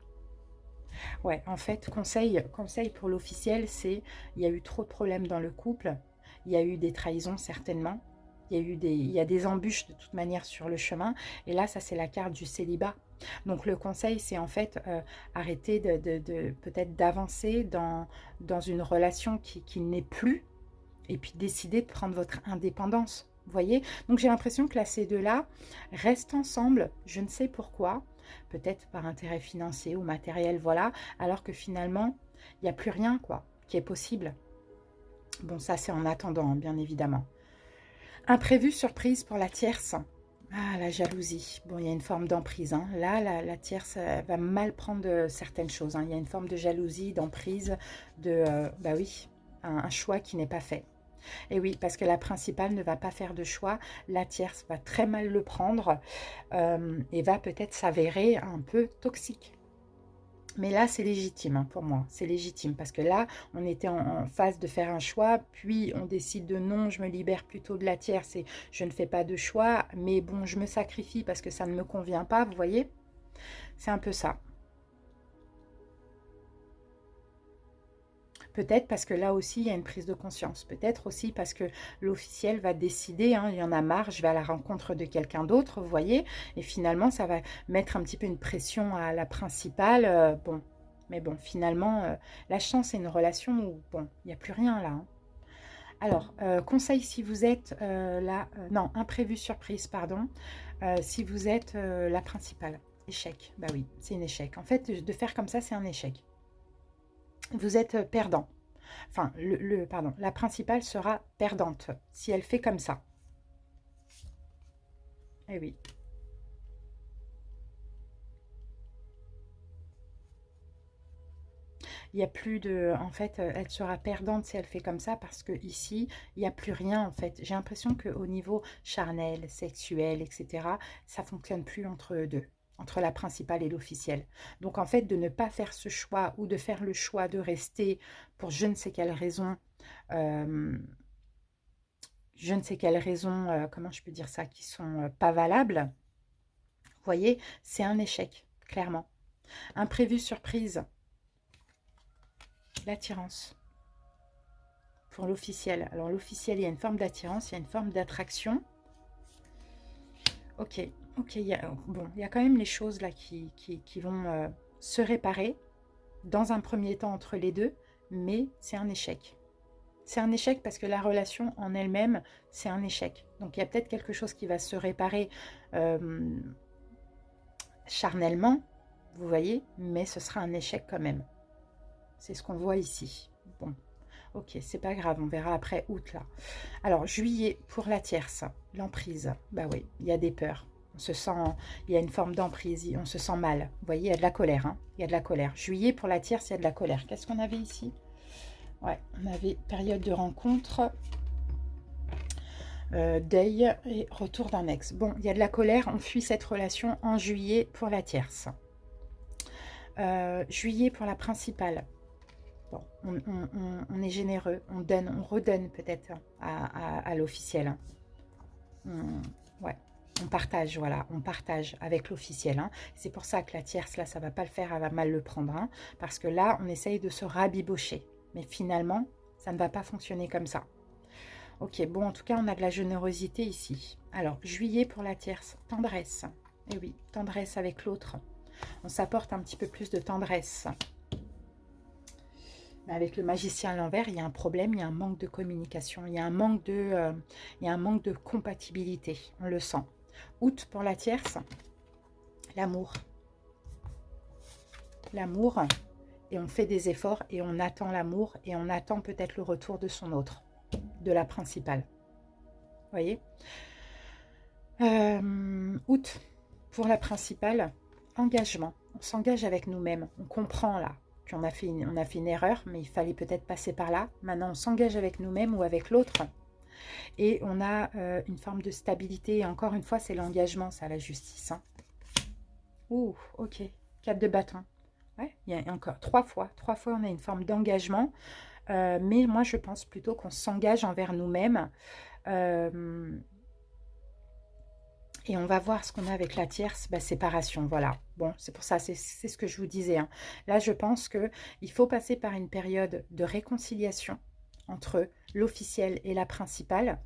Ouais, en fait, conseil pour l'officiel, c'est il y a eu trop de problèmes dans le couple, il y a eu des trahisons certainement, il y a des embûches de toute manière sur le chemin, et là, ça c'est la carte du célibat. Donc le conseil, c'est en fait arrêter de peut-être d'avancer dans une relation qui n'est plus, et puis décider de prendre votre indépendance. Vous voyez? Donc j'ai l'impression que là, ces deux-là restent ensemble, je ne sais pourquoi, peut-être par intérêt financier ou matériel, voilà, alors que finalement, il n'y a plus rien, quoi, qui est possible. Bon, ça, c'est en attendant, hein, bien évidemment. Imprévu, surprise pour la tierce. Ah, la jalousie. Bon, il y a une forme d'emprise, hein. Là, la tierce va mal prendre certaines choses, hein. Il y a une forme de jalousie, d'emprise, bah oui, un choix qui n'est pas fait. Et oui, parce que la principale ne va pas faire de choix, la tierce va très mal le prendre et va peut-être s'avérer un peu toxique. Mais là, c'est légitime hein, pour moi, c'est légitime parce que là, on était en phase de faire un choix, puis on décide de non, je me libère plutôt de la tierce et je ne fais pas de choix, mais bon, je me sacrifie parce que ça ne me convient pas, vous voyez? C'est un peu ça. Peut-être parce que là aussi, il y a une prise de conscience. Peut-être aussi parce que l'officiel va décider, hein, il y en a marre, je vais à la rencontre de quelqu'un d'autre, vous voyez. Et finalement, ça va mettre un petit peu une pression à la principale. Bon, mais bon, finalement, la chance, c'est une relation où, bon, il n'y a plus rien là. Hein. Alors, conseil si vous êtes là, non, imprévu surprise, pardon, si vous êtes la principale. Échec, bah oui, c'est un échec. En fait, de faire comme ça, c'est un échec. Vous êtes perdant. Enfin, pardon, la principale sera perdante si elle fait comme ça. Eh oui. Il y a plus de... En fait, elle sera perdante si elle fait comme ça parce que ici, il n'y a plus rien en fait. J'ai l'impression qu'au niveau charnel, sexuel, etc., ça ne fonctionne plus entre eux deux, entre la principale et l'officiel. Donc en fait, de ne pas faire ce choix ou de faire le choix de rester pour je ne sais quelle raison, euh, comment je peux dire ça, qui sont pas valables, vous voyez, c'est un échec, clairement. Imprévu, surprise, l'attirance. Pour l'officiel. Alors l'officiel, il y a une forme d'attirance, il y a une forme d'attraction. Ok, il y a quand même les choses là qui vont se réparer dans un premier temps entre les deux, mais c'est un échec. C'est un échec parce que la relation en elle-même, c'est un échec. Donc il y a peut-être quelque chose qui va se réparer charnellement, vous voyez, mais ce sera un échec quand même. C'est ce qu'on voit ici. Bon, ok, c'est pas grave, on verra après août là. Alors, juillet pour la tierce, l'emprise. Bah oui, il y a des peurs. On se sent, il y a une forme d'emprise, on se sent mal. Vous voyez, il y a de la colère, hein. Il y a de la colère. Juillet pour la tierce, il y a de la colère. Qu'est-ce qu'on avait ici? Ouais, on avait période de rencontre, deuil et retour d'un ex. Bon, il y a de la colère, on fuit cette relation en juillet pour la tierce. Juillet pour la principale. Bon, on est généreux, on donne, on redonne peut-être à l'officiel. Ouais, on partage, voilà, on partage avec l'officiel. Hein. C'est pour ça que la tierce, là, ça va pas le faire, elle va mal le prendre. Hein, parce que là, on essaye de se rabibocher. Mais finalement, ça ne va pas fonctionner comme ça. Ok, bon, en tout cas, on a de la générosité ici. Alors, juillet pour la tierce, tendresse. Eh oui, tendresse avec l'autre. On s'apporte un petit peu plus de tendresse. Mais avec le magicien à l'envers, il y a un problème, il y a un manque de communication, il y a un manque de compatibilité, on le sent. Août pour la tierce, l'amour. L'amour, et on fait des efforts et on attend l'amour et on attend peut-être le retour de son autre, de la principale. Vous voyez, août pour la principale, engagement. On s'engage avec nous-mêmes, on comprend là qu'on a fait une erreur, mais il fallait peut-être passer par là. Maintenant, on s'engage avec nous-mêmes ou avec l'autre. Et on a une forme de stabilité. Et encore une fois, c'est l'engagement, ça, la justice. Hein. Ouh, ok. 4 de bâton. Ouais, il y a encore 3 fois. 3 fois, on a une forme d'engagement. Mais moi, je pense plutôt qu'on s'engage envers nous-mêmes. Et on va voir ce qu'on a avec la tierce, séparation, voilà. Bon, c'est pour ça, c'est ce que je vous disais. Hein. Là, je pense qu'il faut passer par une période de réconciliation entre l'officiel et la principale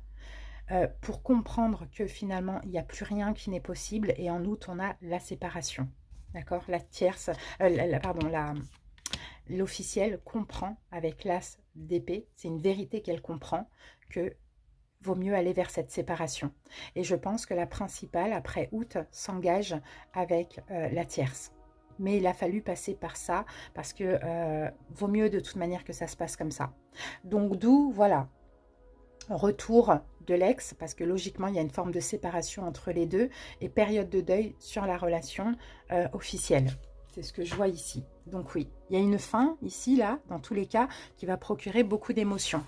pour comprendre que finalement, il n'y a plus rien qui n'est possible. Et en août, on a la séparation. D'accord? La tierce, l'officiel comprend avec l'as d'épée, c'est une vérité qu'elle comprend, que vaut mieux aller vers cette séparation. Et je pense que la principale, après août, s'engage avec la tierce. Mais il a fallu passer par ça, parce que vaut mieux de toute manière que ça se passe comme ça. Donc d'où, voilà, retour de l'ex, parce que logiquement, il y a une forme de séparation entre les deux, et période de deuil sur la relation officielle. C'est ce que je vois ici. Donc oui, il y a une fin ici, là, dans tous les cas, qui va procurer beaucoup d'émotions.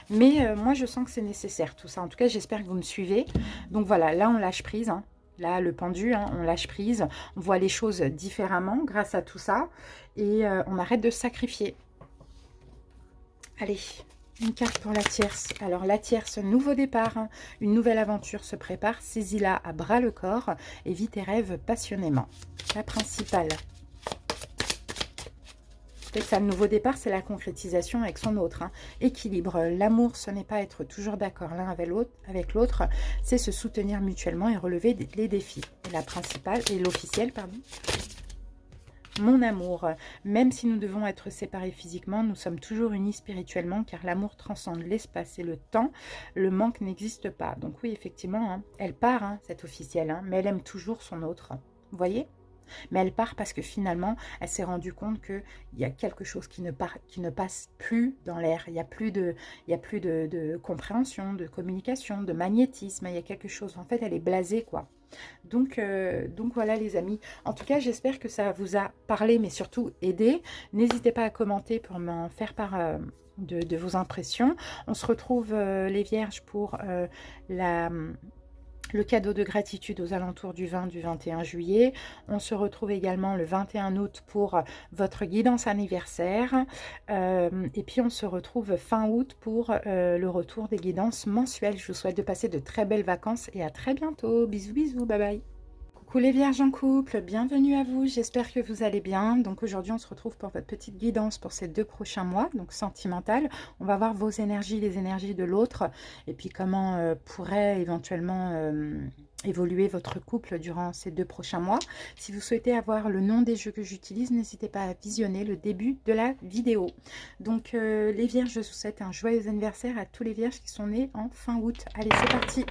Mais moi, je sens que c'est nécessaire, tout ça. En tout cas, j'espère que vous me suivez. Donc voilà, là, on lâche prise. Hein. Là, le pendu, hein, on lâche prise. On voit les choses différemment grâce à tout ça. Et on arrête de se sacrifier. Allez, une carte pour la tierce. Alors, la tierce, nouveau départ. Hein. Une nouvelle aventure se prépare. Saisis-la à bras le corps et vis tes rêves passionnément. La principale. Peut-être que le nouveau départ, c'est la concrétisation avec son autre. Hein. Équilibre. L'amour, ce n'est pas être toujours d'accord l'un avec l'autre, c'est se soutenir mutuellement et relever les défis. Et la principale, et l'officiel, pardon. Mon amour, même si nous devons être séparés physiquement, nous sommes toujours unis spirituellement, car l'amour transcende l'espace et le temps. Le manque n'existe pas. Donc oui, effectivement, hein, elle part, hein, cette officielle, hein, mais elle aime toujours son autre. Vous voyez ? Mais elle part parce que finalement, elle s'est rendue compte qu'il y a quelque chose qui ne passe plus dans l'air. Il n'y a plus de compréhension, de communication, de magnétisme. Il y a quelque chose. En fait, elle est blasée, quoi. Donc voilà les amis. En tout cas, j'espère que ça vous a parlé, mais surtout aidé. N'hésitez pas à commenter pour m'en faire part de vos impressions. On se retrouve les vierges pour le cadeau de gratitude aux alentours du 20 du 21 juillet. On se retrouve également le 21 août pour votre guidance anniversaire. Et puis on se retrouve fin août pour le retour des guidances mensuelles. Je vous souhaite de passer de très belles vacances et à très bientôt. Bisous, bisous, bye bye. Coucou les vierges en couple, bienvenue à vous, j'espère que vous allez bien. Donc aujourd'hui on se retrouve pour votre petite guidance pour ces 2 prochains mois, donc sentimentale. On va voir vos énergies, les énergies de l'autre, et puis comment pourrait éventuellement évoluer votre couple durant ces 2 prochains mois. Si vous souhaitez avoir le nom des jeux que j'utilise, n'hésitez pas à visionner le début de la vidéo. Donc les vierges, je vous souhaite un joyeux anniversaire à tous les vierges qui sont nés en fin août. Allez, c'est parti!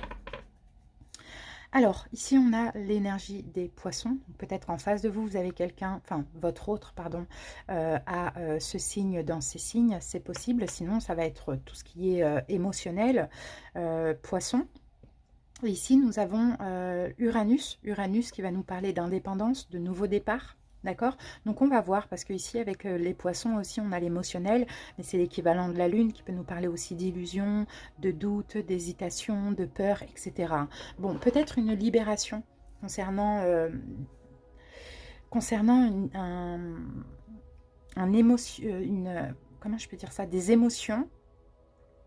Alors, ici, on a l'énergie des poissons. Peut-être en face de vous, vous avez quelqu'un, enfin, votre autre, pardon, a ce signe dans ces signes. C'est possible, sinon, ça va être tout ce qui est émotionnel, poisson. Ici, nous avons Uranus. Uranus qui va nous parler d'indépendance, de nouveau départ. D'accord? Donc on va voir, parce que ici avec les poissons aussi on a l'émotionnel, mais c'est l'équivalent de la lune qui peut nous parler aussi d'illusion, de doute, d'hésitation, de peur, etc. Bon, peut-être une libération concernant, comment je peux dire ça, des émotions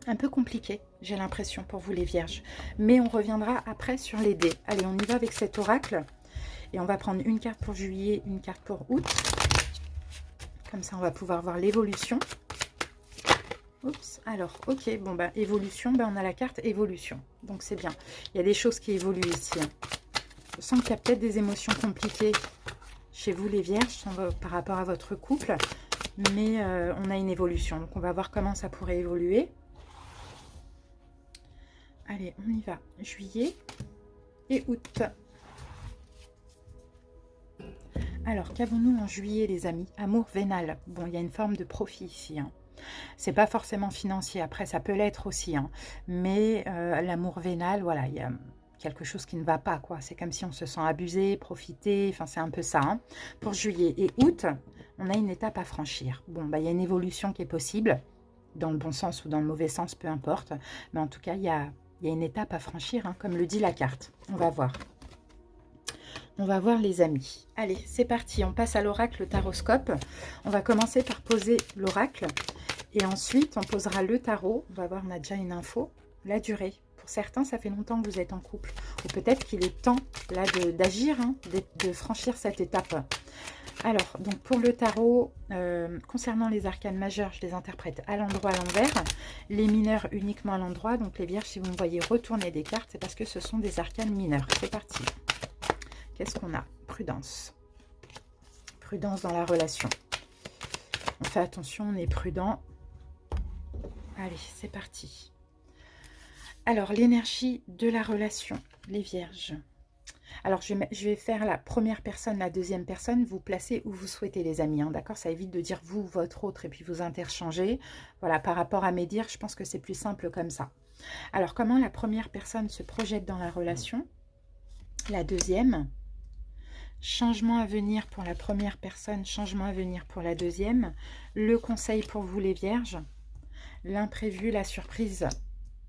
un peu compliquées, j'ai l'impression pour vous les vierges. Mais on reviendra après sur les dés. Allez, on y va avec cet oracle. Et on va prendre une carte pour juillet, une carte pour août. Comme ça, on va pouvoir voir l'évolution. Oups, alors, ok, bon, bah, évolution, bah, on a la carte évolution. Donc, c'est bien. Il y a des choses qui évoluent ici. Hein. Je sens qu'il y a peut-être des émotions compliquées chez vous, les vierges, par rapport à votre couple. Mais on a une évolution. Donc, on va voir comment ça pourrait évoluer. Allez, on y va. Juillet et août. Alors, qu'avons-nous en juillet, les amis? Amour vénal. Bon, il y a une forme de profit ici. Hein. C'est pas forcément financier. Après, ça peut l'être aussi. Hein. Mais l'amour vénal, voilà, il y a quelque chose qui ne va pas, quoi. C'est comme si on se sent abusé, profité. Enfin, c'est un peu ça. Hein. Pour juillet et août, on a une étape à franchir. Bon, bah, il y a une évolution qui est possible, dans le bon sens ou dans le mauvais sens, peu importe. Mais en tout cas, il y a une étape à franchir, hein, comme le dit la carte. On va voir. On va voir les amis. Allez, c'est parti. On passe à l'oracle taroscope. On va commencer par poser l'oracle. Et ensuite, on posera le tarot. On va voir, on a déjà une info. La durée. Pour certains, ça fait longtemps que vous êtes en couple. Ou peut-être qu'il est temps là d'agir, hein, de franchir cette étape. Alors, donc pour le tarot, concernant les arcanes majeures, je les interprète à l'endroit, à l'envers. Les mineurs uniquement à l'endroit. Donc les vierges, si vous me voyez retourner des cartes, c'est parce que ce sont des arcanes mineures. C'est parti. Qu'est-ce qu'on a? Prudence. Prudence dans la relation. On fait attention, on est prudent. Allez, c'est parti. Alors, l'énergie de la relation, les vierges. Alors, je vais faire la première personne, la deuxième personne. Vous placez où vous souhaitez, les amis. Hein, d'accord? Ça évite de dire vous, votre autre, et puis vous interchanger. Voilà, par rapport à mes dires, je pense que c'est plus simple comme ça. Alors, comment la première personne se projette dans la relation? La deuxième... Changement à venir pour la première personne, changement à venir pour la deuxième. Le conseil pour vous les vierges. L'imprévu, la surprise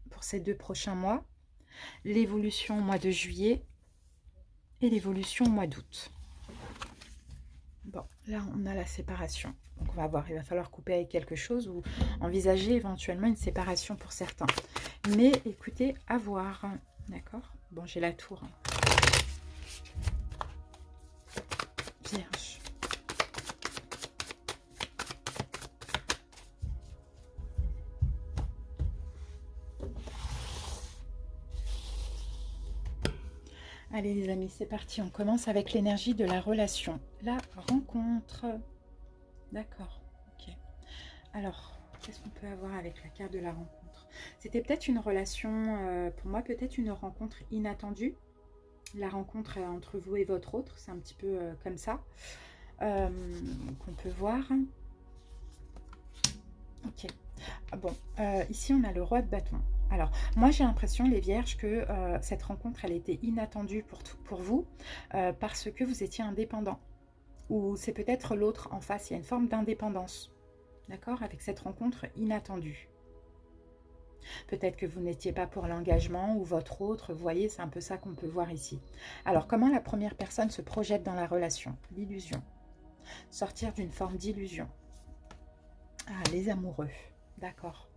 pour ces 2 prochains mois. L'évolution au mois de juillet et l'évolution au mois d'août. Bon, là on a la séparation. Donc on va voir, il va falloir couper avec quelque chose ou envisager éventuellement une séparation pour certains. Mais écoutez, à voir. D'accord? Bon, j'ai la tour. Vierge. Allez les amis, c'est parti. On commence avec l'énergie de la relation. La rencontre. D'accord. Ok. Alors, qu'est-ce qu'on peut avoir avec la carte de la rencontre? C'était peut-être une relation, pour moi, peut-être une rencontre inattendue. La rencontre entre vous et votre autre, c'est un petit peu comme ça qu'on peut voir. Ok. Ah bon, ici on a le roi de bâton. Alors, moi j'ai l'impression, les vierges, que cette rencontre, elle était inattendue pour vous, parce que vous étiez indépendant. Ou c'est peut-être l'autre en face, il y a une forme d'indépendance, d'accord, avec cette rencontre inattendue. Peut-être que vous n'étiez pas pour l'engagement ou votre autre, vous voyez, c'est un peu ça qu'on peut voir ici. Alors, comment la première personne se projette dans la relation? L'illusion. Sortir d'une forme d'illusion. Ah, les amoureux, d'accord.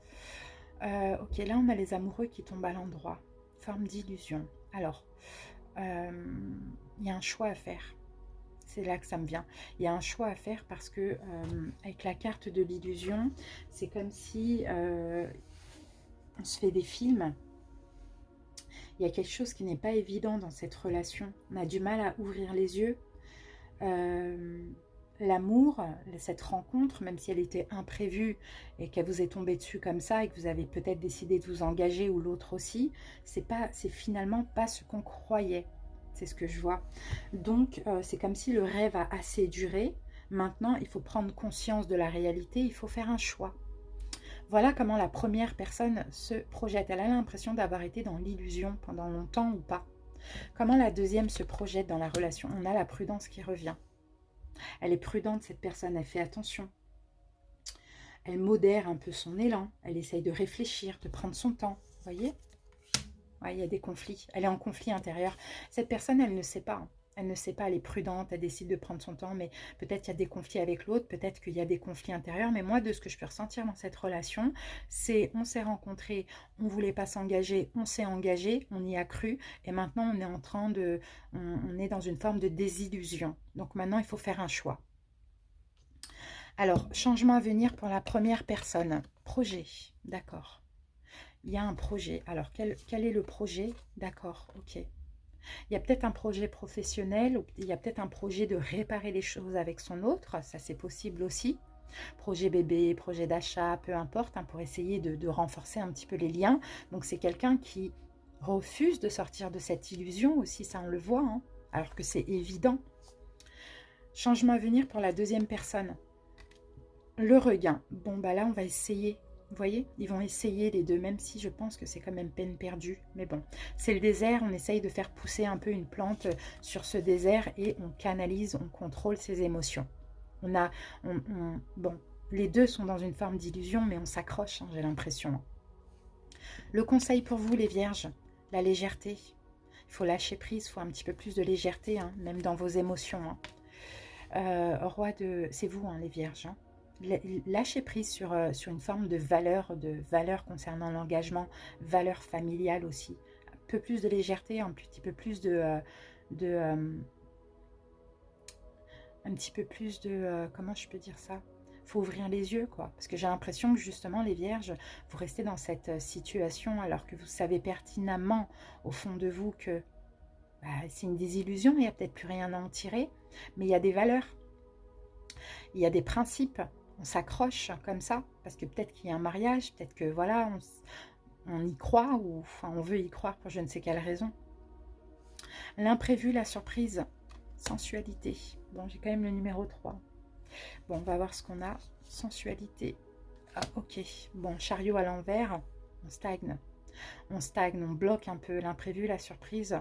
Ok, là on a les amoureux qui tombent à l'endroit. Forme d'illusion. Alors, il y a un choix à faire. C'est là que ça me vient. Il y a un choix à faire parce que avec la carte de l'illusion, c'est comme si on se fait des films. Il y a quelque chose qui n'est pas évident dans cette relation. On a du mal à ouvrir les yeux. L'amour, cette rencontre, même si elle était imprévue et qu'elle vous est tombée dessus comme ça et que vous avez peut-être décidé de vous engager ou l'autre aussi, c'est finalement pas ce qu'on croyait. C'est ce que je vois. Donc, c'est comme si le rêve a assez duré. Maintenant, il faut prendre conscience de la réalité, il faut faire un choix. Voilà comment la première personne se projette. Elle a l'impression d'avoir été dans l'illusion pendant longtemps ou pas. Comment la deuxième se projette dans la relation? On a la prudence qui revient. Elle est prudente, cette personne, elle fait attention. Elle modère un peu son élan. Elle essaye de réfléchir, de prendre son temps. Vous voyez? Ouais, il y a des conflits. Elle est en conflit intérieur. Cette personne, elle ne sait pas. Elle ne sait pas, elle est prudente, elle décide de prendre son temps, mais peut-être qu'il y a des conflits avec l'autre, peut-être qu'il y a des conflits intérieurs. Mais moi, de ce que je peux ressentir dans cette relation, c'est on s'est rencontrés, on ne voulait pas s'engager, on s'est engagé, on y a cru, et maintenant on est en train de... On est dans une forme de désillusion. Donc maintenant, il faut faire un choix. Alors, changement à venir pour la première personne. Projet, d'accord. Il y a un projet. Alors, quel est le projet? D'accord, ok. Il y a peut-être un projet professionnel, ou il y a peut-être un projet de réparer les choses avec son autre, ça c'est possible aussi. Projet bébé, projet d'achat, peu importe, hein, pour essayer de renforcer un petit peu les liens. Donc c'est quelqu'un qui refuse de sortir de cette illusion aussi, ça on le voit, hein, alors que c'est évident. Changement à venir pour la deuxième personne. Le regain. Bon, bah là, on va essayer. Vous voyez, ils vont essayer les deux, même si je pense que c'est quand même peine perdue. Mais bon, c'est le désert, on essaye de faire pousser un peu une plante sur ce désert et on canalise, on contrôle ses émotions. Bon, les deux sont dans une forme d'illusion, mais on s'accroche, hein, j'ai l'impression. Le conseil pour vous, les vierges, la légèreté. Il faut lâcher prise, il faut un petit peu plus de légèreté, hein, même dans vos émotions. Hein. C'est vous, hein, les vierges, hein. Lâcher prise sur une forme de valeur concernant l'engagement, valeur familiale aussi. Un peu plus de légèreté, un petit peu plus comment je peux dire ça? Faut ouvrir les yeux, quoi. Parce que j'ai l'impression que justement, les vierges, vous restez dans cette situation alors que vous savez pertinemment au fond de vous que bah, c'est une désillusion, il n'y a peut-être plus rien à en tirer, mais il y a des valeurs, il y a des principes. On s'accroche comme ça, parce que peut-être qu'il y a un mariage, peut-être que voilà, on y croit, ou enfin on veut y croire pour je ne sais quelle raison. L'imprévu, la surprise, sensualité. Bon, j'ai quand même le numéro 3. Bon, on va voir ce qu'on a. Sensualité. Ah, ok. Bon, chariot à l'envers, on stagne. On stagne, on bloque un peu l'imprévu, la surprise.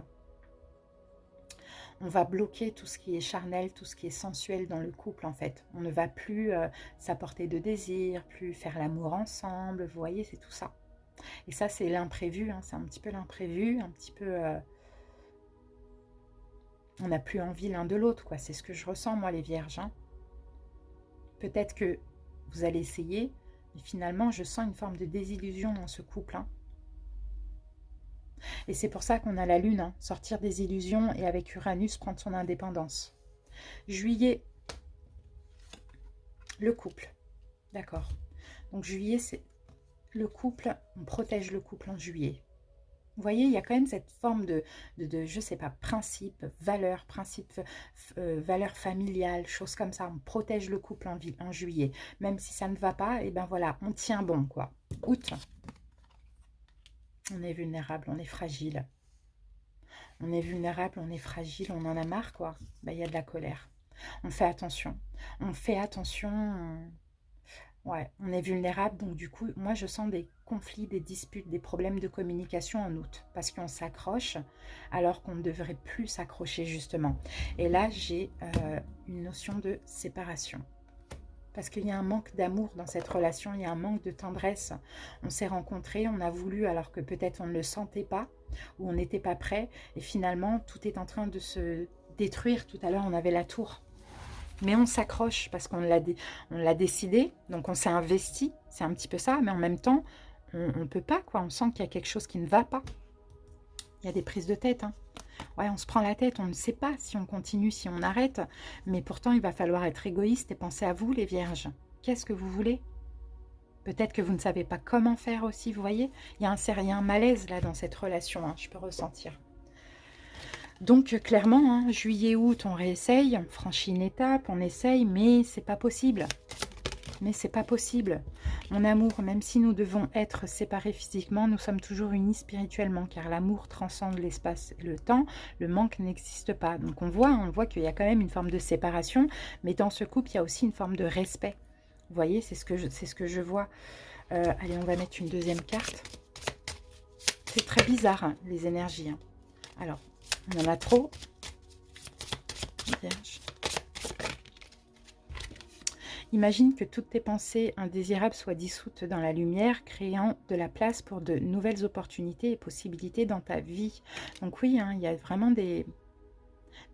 On va bloquer tout ce qui est charnel, tout ce qui est sensuel dans le couple, en fait. On ne va plus s'apporter de désir, plus faire l'amour ensemble, vous voyez, c'est tout ça. Et ça, c'est l'imprévu, hein, c'est un petit peu l'imprévu, un petit peu... on n'a plus envie l'un de l'autre, quoi. C'est ce que je ressens, moi, les vierges. Hein. Peut-être que vous allez essayer, mais finalement, je sens une forme de désillusion dans ce couple, hein. Et c'est pour ça qu'on a la lune, hein, sortir des illusions et avec Uranus prendre son indépendance. Juillet, le couple. D'accord. Donc juillet, c'est le couple, on protège le couple en juillet. Vous voyez, il y a quand même cette forme de je sais pas, principe, valeur familiale, choses comme ça. On protège le couple en juillet. Même si ça ne va pas, et ben voilà, on tient bon, quoi. Août. On est vulnérable, on est fragile. On est vulnérable, on est fragile, on en a marre, quoi. Ben, y a de la colère. On fait attention. On fait attention Ouais, on est vulnérable, donc du coup, moi je sens des conflits, des disputes, des problèmes de communication en août, parce qu'on s'accroche alors qu'on ne devrait plus s'accrocher justement. Et là, j'ai une notion de séparation. Parce qu'il y a un manque d'amour dans cette relation, il y a un manque de tendresse. On s'est rencontrés, on a voulu alors que peut-être on ne le sentait pas, ou on n'était pas prêt, et finalement tout est en train de se détruire. Tout à l'heure, on avait la tour. Mais on s'accroche parce qu'on l'a décidé, donc on s'est investi, c'est un petit peu ça, mais en même temps, on ne peut pas, quoi. On sent qu'il y a quelque chose qui ne va pas. Il y a des prises de tête, hein. Ouais, on se prend la tête, on ne sait pas si on continue, si on arrête, mais pourtant il va falloir être égoïste et penser à vous, les vierges. Qu'est-ce que vous voulez? Peut-être que vous ne savez pas comment faire aussi, vous voyez? Il y a un malaise là dans cette relation, hein, je peux ressentir. Donc clairement, hein, juillet, août, on réessaye, on franchit une étape, on essaye, mais c'est pas possible. Mais c'est pas possible. Mon amour, même si nous devons être séparés physiquement, nous sommes toujours unis spirituellement, car l'amour transcende l'espace et le temps, le manque n'existe pas. Donc on voit qu'il y a quand même une forme de séparation, mais dans ce couple, il y a aussi une forme de respect. Vous voyez, c'est ce que je vois. Allez, on va mettre une deuxième carte. C'est très bizarre, hein, les énergies. Hein. Alors, on en a trop. Vierge. Imagine que toutes tes pensées indésirables soient dissoutes dans la lumière, créant de la place pour de nouvelles opportunités et possibilités dans ta vie. Donc oui, hein, il y a vraiment des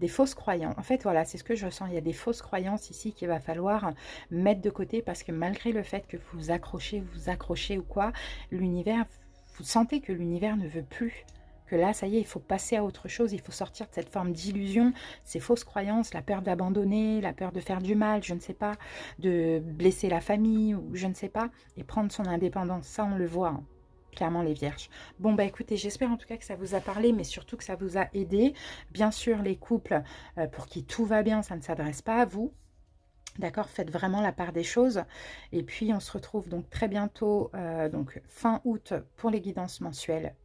fausses croyances. En fait, voilà, c'est ce que je ressens. Il y a des fausses croyances ici qu'il va falloir mettre de côté parce que malgré le fait que vous accrochez ou quoi, l'univers, vous sentez que l'univers ne veut plus. Que là, ça y est, il faut passer à autre chose, il faut sortir de cette forme d'illusion, ces fausses croyances, la peur d'abandonner, la peur de faire du mal, je ne sais pas, de blesser la famille, ou je ne sais pas, et prendre son indépendance. Ça, on le voit, hein, clairement, les vierges. Bon, bah écoutez, j'espère en tout cas que ça vous a parlé, mais surtout que ça vous a aidé. Bien sûr, les couples pour qui tout va bien, ça ne s'adresse pas à vous. D'accord, faites vraiment la part des choses. Et puis, on se retrouve donc très bientôt, donc fin août, pour les guidances mensuelles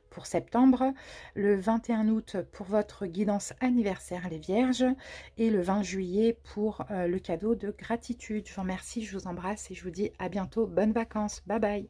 pour septembre, le 21 août pour votre guidance anniversaire les vierges et le 20 juillet pour le cadeau de gratitude. Je vous remercie, je vous embrasse et je vous dis à bientôt. Bonnes vacances. Bye bye.